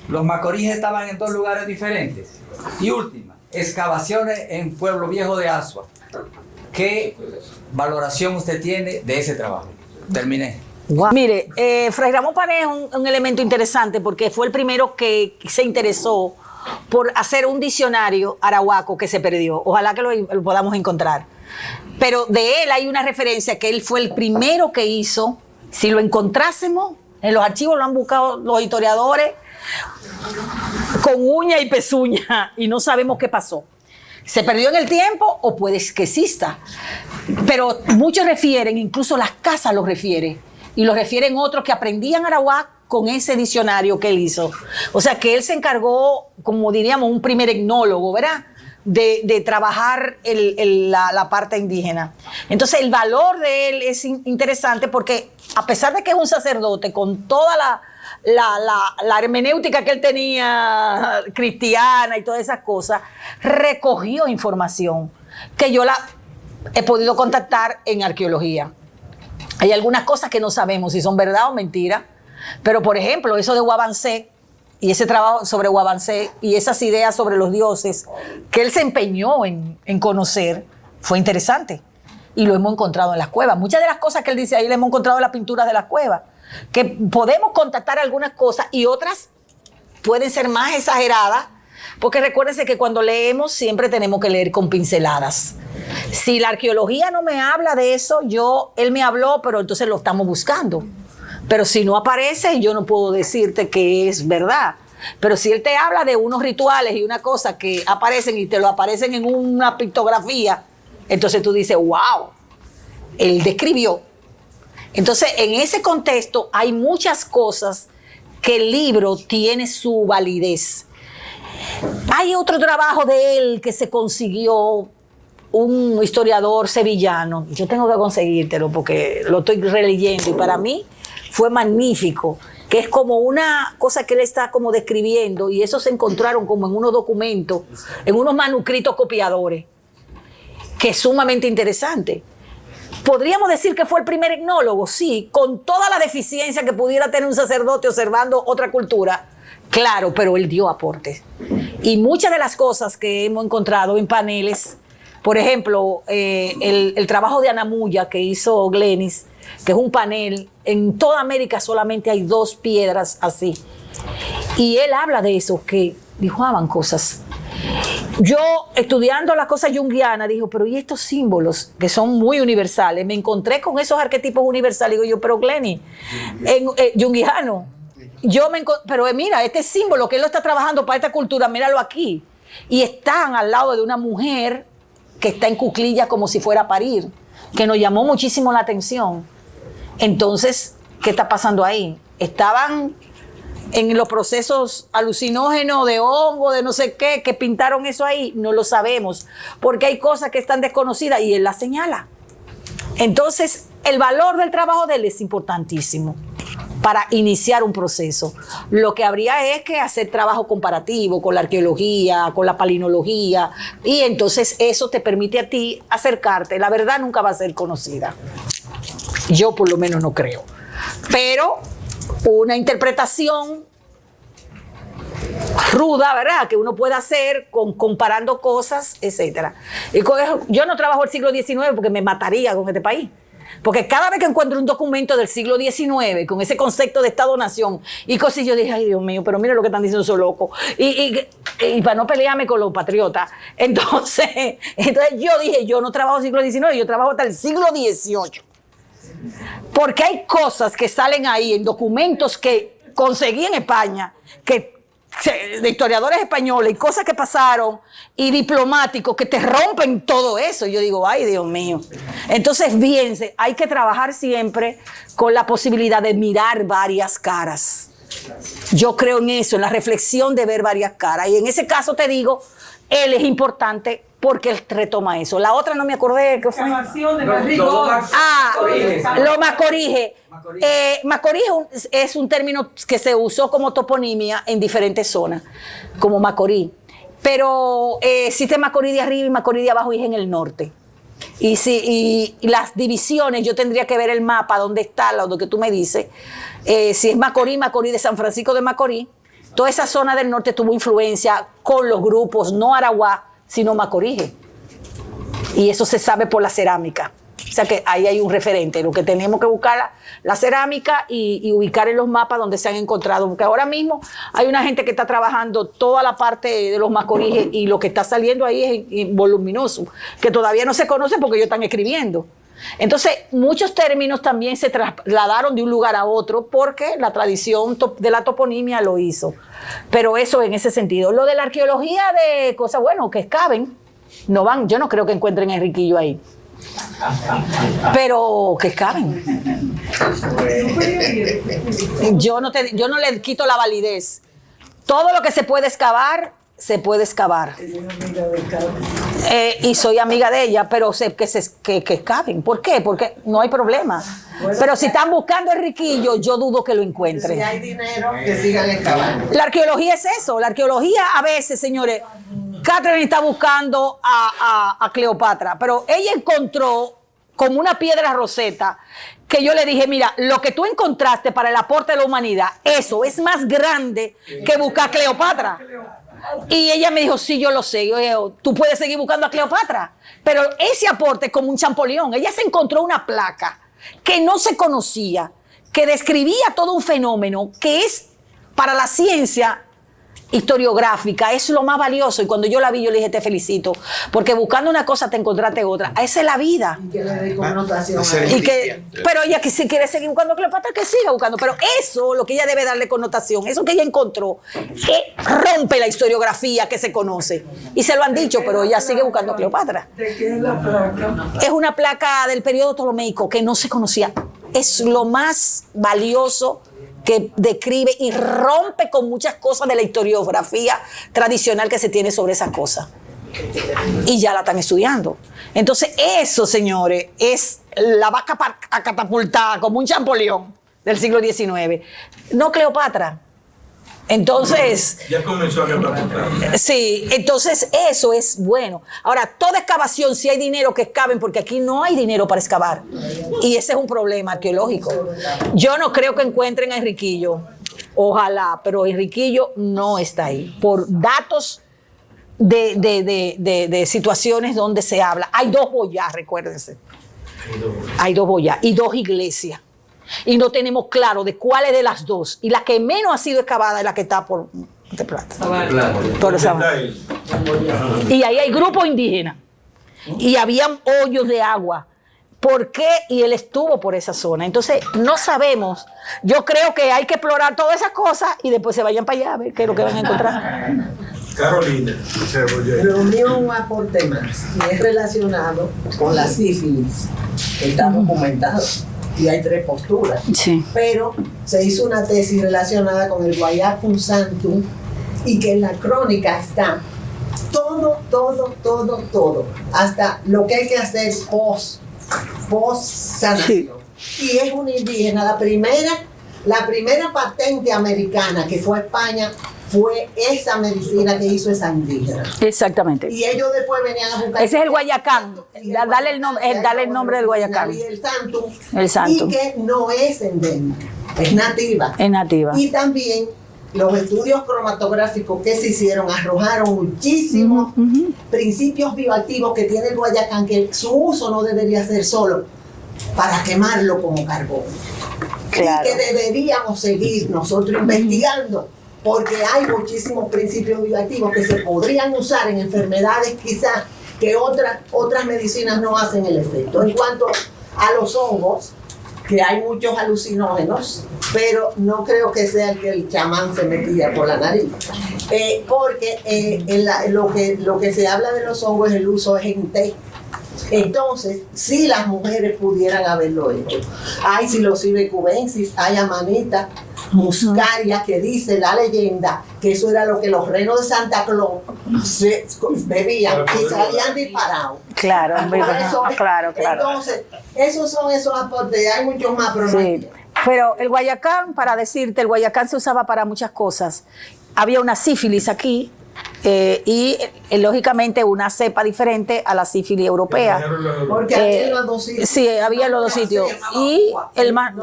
Los Macoríes estaban en 2 lugares diferentes. Y última, excavaciones en Pueblo Viejo de Asua. ¿Qué valoración usted tiene de ese trabajo? Terminé. Wow. Mire, Fray Ramón Panel es un elemento interesante porque fue el primero que se interesó por hacer un diccionario arahuaco que se perdió. Ojalá que lo podamos encontrar. Pero de él hay una referencia que él fue el primero que hizo. Si lo encontrásemos, en los archivos lo han buscado los historiadores con uña y pezuña y no sabemos qué pasó. ¿Se perdió en el tiempo o puede que exista? Pero muchos refieren, incluso las casas lo refieren, y lo refieren otros que aprendían arahuaco con ese diccionario que él hizo. O sea, que él se encargó, como diríamos, un primer etnólogo, ¿verdad?, de trabajar la parte indígena. Entonces, el valor de él es interesante porque, a pesar de que es un sacerdote, con toda la hermenéutica que él tenía, cristiana y todas esas cosas, recogió información que yo la he podido contactar en arqueología. Hay algunas cosas que no sabemos si son verdad o mentira, pero por ejemplo, eso de Huabancé y ese trabajo sobre Huabancé y esas ideas sobre los dioses que él se empeñó en conocer, fue interesante y lo hemos encontrado en las cuevas. Muchas de las cosas que él dice ahí las hemos encontrado en las pinturas de las cuevas, que podemos contactar algunas cosas y otras pueden ser más exageradas, porque recuérdense que cuando leemos siempre tenemos que leer con pinceladas. Si la arqueología no me habla de eso, él me habló, pero entonces lo estamos buscando. Pero si no aparece, yo no puedo decirte que es verdad. Pero si él te habla de unos rituales y una cosa que aparecen y te lo aparecen en una pictografía, entonces tú dices, wow, él describió. Entonces, en ese contexto hay muchas cosas que el libro tiene su validez. Hay otro trabajo de él que se consiguió un historiador sevillano. Yo tengo que conseguírtelo porque lo estoy releyendo y para mí fue magnífico, que es como una cosa que él está como describiendo y eso se encontraron como en unos documentos, en unos manuscritos copiadores, que es sumamente interesante. ¿Podríamos decir que fue el primer etnólogo? Sí, con toda la deficiencia que pudiera tener un sacerdote observando otra cultura. Claro, pero él dio aportes. Y muchas de las cosas que hemos encontrado en paneles, por ejemplo, el trabajo de Anamuya que hizo Glenis, que es un panel, en toda América solamente hay 2 piedras así. Y él habla de eso, que dibujaban cosas. Yo, estudiando las cosas junguianas, dijo, pero ¿y estos símbolos que son muy universales? Me encontré con esos arquetipos universales. Digo yo, pero Glenis, junguiano, pero mira, este símbolo que él lo está trabajando para esta cultura, míralo aquí. Y están al lado de una mujer que está en cuclillas como si fuera a parir, que nos llamó muchísimo la atención. Entonces, ¿qué está pasando ahí? Estaban en los procesos alucinógenos de hongo, de no sé qué, que pintaron eso ahí, no lo sabemos, porque hay cosas que están desconocidas y él las señala. Entonces, el valor del trabajo de él es importantísimo para iniciar un proceso. Lo que habría es que hacer trabajo comparativo con la arqueología, con la palinología, y entonces eso te permite a ti acercarte. La verdad nunca va a ser conocida. Yo por lo menos no creo. Pero una interpretación ruda, ¿verdad?, que uno puede hacer comparando cosas, etcétera. Y con eso, yo no trabajo el siglo XIX porque me mataría con este país. Porque cada vez que encuentro un documento del siglo XIX con ese concepto de Estado-Nación y cosas, yo dije, ay Dios mío, pero mira lo que están diciendo esos locos. Y para no pelearme con los patriotas. Entonces yo dije, yo no trabajo siglo XIX, yo trabajo hasta el siglo XVIII. Porque hay cosas que salen ahí en documentos que conseguí en España, de historiadores españoles y cosas que pasaron y diplomáticos que te rompen todo eso. Yo digo, ay Dios mío. Entonces, fíjense, hay que trabajar siempre con la posibilidad de mirar varias caras. Yo creo en eso, en la reflexión de ver varias caras. Y en ese caso te digo, él es importante porque él retoma eso. La otra no me acordé qué fue. Lo Macorige. Macorige es un término que se usó como toponimia en diferentes zonas, como Macorí. Pero existe Macorí de arriba y Macorí de abajo y es en el norte. Y las divisiones, yo tendría que ver el mapa, dónde está, lo que tú me dices. Si es Macorí, Macorí de San Francisco de Macorís. Toda esa zona del norte tuvo influencia con los grupos, no Araguá, sino Macorige. Y eso se sabe por la cerámica. O sea que ahí hay un referente. Lo que tenemos que buscar la cerámica y ubicar en los mapas donde se han encontrado. Porque ahora mismo hay una gente que está trabajando toda la parte de los Macoriges y lo que está saliendo ahí es voluminoso, que todavía no se conoce porque ellos están escribiendo. Entonces, muchos términos también se trasladaron de un lugar a otro porque la tradición de la toponimia lo hizo. Pero eso en ese sentido. Lo de la arqueología de cosas, bueno, que escaben, no van, yo no creo que encuentren Enriquillo ahí. Pero que escaben. Yo no le quito la validez. Todo lo que se puede excavar, se puede excavar. Y soy amiga de ella, pero sé que excaven. ¿Por qué? Porque no hay problema. Pero si están buscando Enriquillo, yo dudo que lo encuentren. Si hay dinero, que sigan excavando. La arqueología es eso. La arqueología a veces, señores, Catherine está buscando a Cleopatra, pero ella encontró como una piedra roseta que yo le dije, mira, lo que tú encontraste para el aporte de la humanidad, eso es más grande que buscar a Cleopatra. Y ella me dijo, sí, yo lo sé. Yo dije, tú puedes seguir buscando a Cleopatra, pero ese aporte es como un Champollion. Ella se encontró una placa que no se conocía, que describía todo un fenómeno que es para la ciencia historiográfica es lo más valioso. Y cuando yo la vi, yo le dije, te felicito, porque buscando una cosa te encontraste otra. Esa es la vida. Y que le dé connotación a Ser eso. Y que, pero ella que si quiere seguir buscando Cleopatra, que siga buscando. Pero eso, lo que ella debe darle connotación, eso que ella encontró, que rompe la historiografía que se conoce. Y se lo han dicho, pero ella sigue buscando a Cleopatra. ¿De qué es la placa? Es una placa del periodo ptolemaico que no se conocía. Es lo más valioso que describe y rompe con muchas cosas de la historiografía tradicional que se tiene sobre esas cosas. Y ya la están estudiando. Entonces eso, señores, es la vaca catapultada como un champoleón del siglo XIX. No Cleopatra. Entonces, Ya comenzó a catapultar. sí, entonces eso es bueno. Ahora, toda excavación, si hay dinero que excaven, porque aquí no hay dinero para excavar. Y ese es un problema arqueológico. Yo no creo que encuentren a Enriquillo. Ojalá, pero Enriquillo no está ahí. Por datos de situaciones donde se habla. Hay 2 boyas, recuérdense. Hay 2 boyas y 2 iglesias. Y no tenemos claro de cuál es de las 2. Y la que menos ha sido excavada es la que está por de Plata. Por esa- Y ahí hay grupos indígenas. Y habían hoyos de agua. ¿Por qué? Y él estuvo por esa zona. Entonces, no sabemos. Yo creo que hay que explorar todas esas cosas y después se vayan para allá a ver qué es lo que van a encontrar. Carolina. Lo mío es un aporte más y es relacionado con la sífilis, que está documentado y hay 3 posturas. Sí. Pero se hizo una tesis relacionada con el Guayacum Santum y que en la crónica está todo, hasta lo que hay que hacer post sanación. Y es una indígena, la primera patente americana que fue a España fue esa medicina que hizo esa indígena. Exactamente. Y ellos después venían a buscar. Ese es el Guayacán. Dale el nombre del Guayacán. Y el Santum. El Santum. Y que no es endémica, es nativa. Es nativa. Y también los estudios cromatográficos que se hicieron arrojaron muchísimos principios bioactivos que tiene el Guayacán, que su uso no debería ser solo para quemarlo como carbón. Claro. Y que deberíamos seguir nosotros investigando, porque hay muchísimos principios bioactivos que se podrían usar en enfermedades quizás que otras medicinas no hacen el efecto. En cuanto a los hongos, que hay muchos alucinógenos, pero no creo que sea el que el chamán se metía por la nariz. Porque lo que se habla de los hongos es el uso en té. Entonces, si las mujeres pudieran haberlo hecho. Hay psilocibe cubensis, hay amanita, muscaria, que dice la leyenda que eso era lo que los renos de Santa Claus bebían y salían disparados. Claro, Por eso, claro. Entonces, esos son esos aportes, hay muchos más, pero no hay Sí. tiempo. Pero el Guayacán, para decirte, el Guayacán se usaba para muchas cosas. Había una sífilis aquí y lógicamente una cepa diferente a la sífilis europea. Porque aquí en los 2 sitios. Sí, había en los 2 sitios. Y el mal,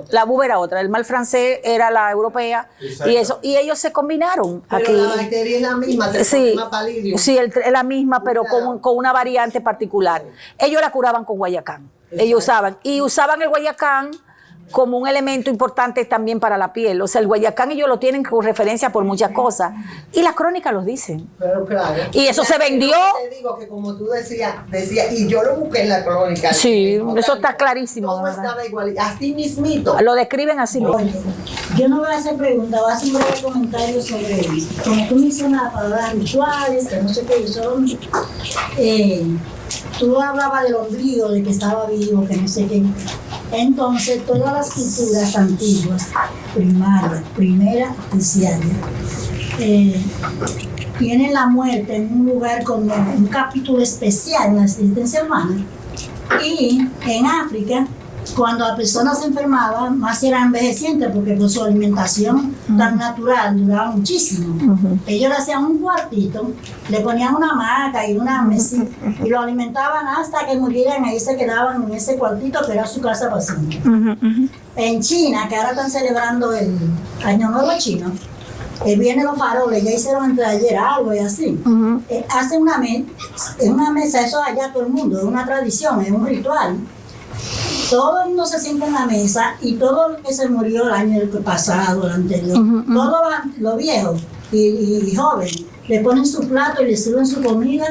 la buba era otra. El mal francés era la europea. Y eso, y ellos se combinaron Pero aquí. la bacteria es la misma, Sí, palidium. sí, es la misma, pero con una variante particular. Ellos la curaban con Guayacán. Ellos usaban el Guayacán como un elemento importante también para la piel. O sea, el Guayacán ellos lo tienen como referencia por muchas cosas. Y las crónicas los dicen. Pero claro. Y eso se vendió. Te digo que como tú decías, y yo lo busqué en la crónica. Sí, eso está clarísimo. Todo de verdad. estaba igual, así mismito. Lo describen así mismo. Oye, yo no voy a hacer preguntas, voy a hacer un breve comentario sobre, como tú mencionabas, palabras rituales, que no sé qué, yo solo, tú hablabas del ombligo, de que estaba vivo, que no sé qué. Entonces, todas las culturas antiguas, primarias, primera, terciaria, tienen la muerte en un lugar como un capítulo especial en la existencia humana. Y en África, cuando la persona se enfermaba, más era envejeciente porque por su alimentación tan natural duraba muchísimo. Ellos le hacían un cuartito, le ponían una hamaca y una mesita y lo alimentaban hasta que murieran. Ahí se quedaban en ese cuartito que era su casa para siempre. En China, que ahora están celebrando el Año Nuevo Chino, vienen los faroles, ya hicieron antes de ayer algo y así. Hacen una mesa, eso allá todo el mundo, es una tradición, es un ritual. Todo el mundo se sienta en la mesa y todo lo que se murió el año pasado, el anterior, todo lo viejo, y jóvenes. Le ponen su plato y le sirven su comida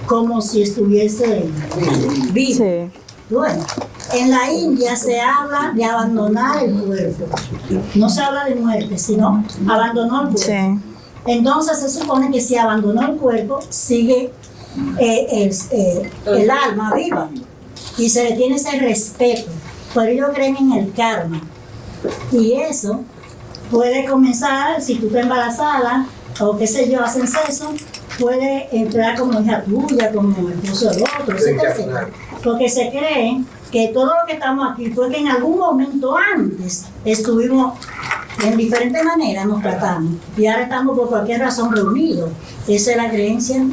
como si estuviese vivo. Sí. Bueno, en la India se habla de abandonar el cuerpo. No se habla de muerte, sino abandonar el cuerpo. Sí. Entonces se supone que si abandonó el cuerpo, sigue el alma viva y se le tiene ese respeto. Pero ellos creen en el karma. Y eso puede comenzar, si tú estás embarazada o qué sé yo, hacen sexo, puede entrar como hija tuya, como el esposo del otro, etcétera. Porque se cree que todo lo que estamos aquí fue que en algún momento antes estuvimos en diferentes maneras, nos tratamos y ahora estamos por cualquier razón reunidos. Esa es la creencia.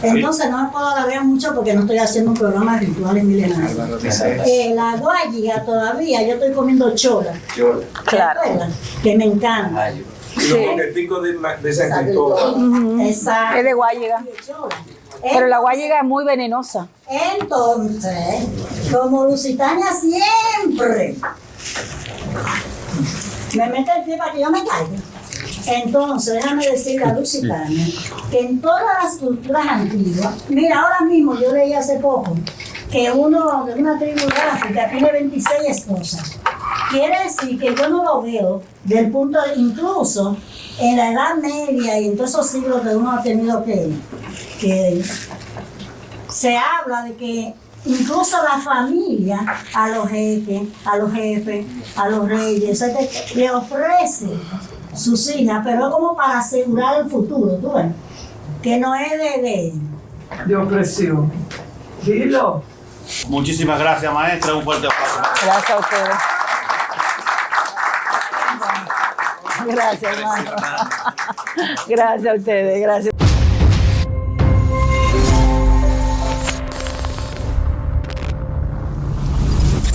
Entonces no me puedo alargar mucho porque no estoy haciendo un programa de rituales milenarios. La guayiga todavía, yo estoy comiendo chola. Claro. Que me encanta. Y los boqueticos de San Cristóbal. Exacto. Es de guayiga. Pero la guayiga es muy venenosa. Entonces, como Lusitania siempre me mete el pie para que yo me caiga. Entonces, déjame decirle a Lusitania que en todas las culturas antiguas, mira, ahora mismo yo leí hace poco que uno de una tribu de África tiene 26 esposas. Quiere decir que yo no lo veo del punto de, incluso en la Edad Media y en todos esos siglos que uno ha tenido que se habla de que incluso la familia a los jefes, a los reyes, etc., le ofrece sus hijas, pero es como para asegurar el futuro, ¿tú ves? Que no es De opresión. Dilo. Muchísimas gracias, maestra. Un fuerte aplauso. Gracias a ustedes. Gracias, hermano. Gracias a ustedes, gracias.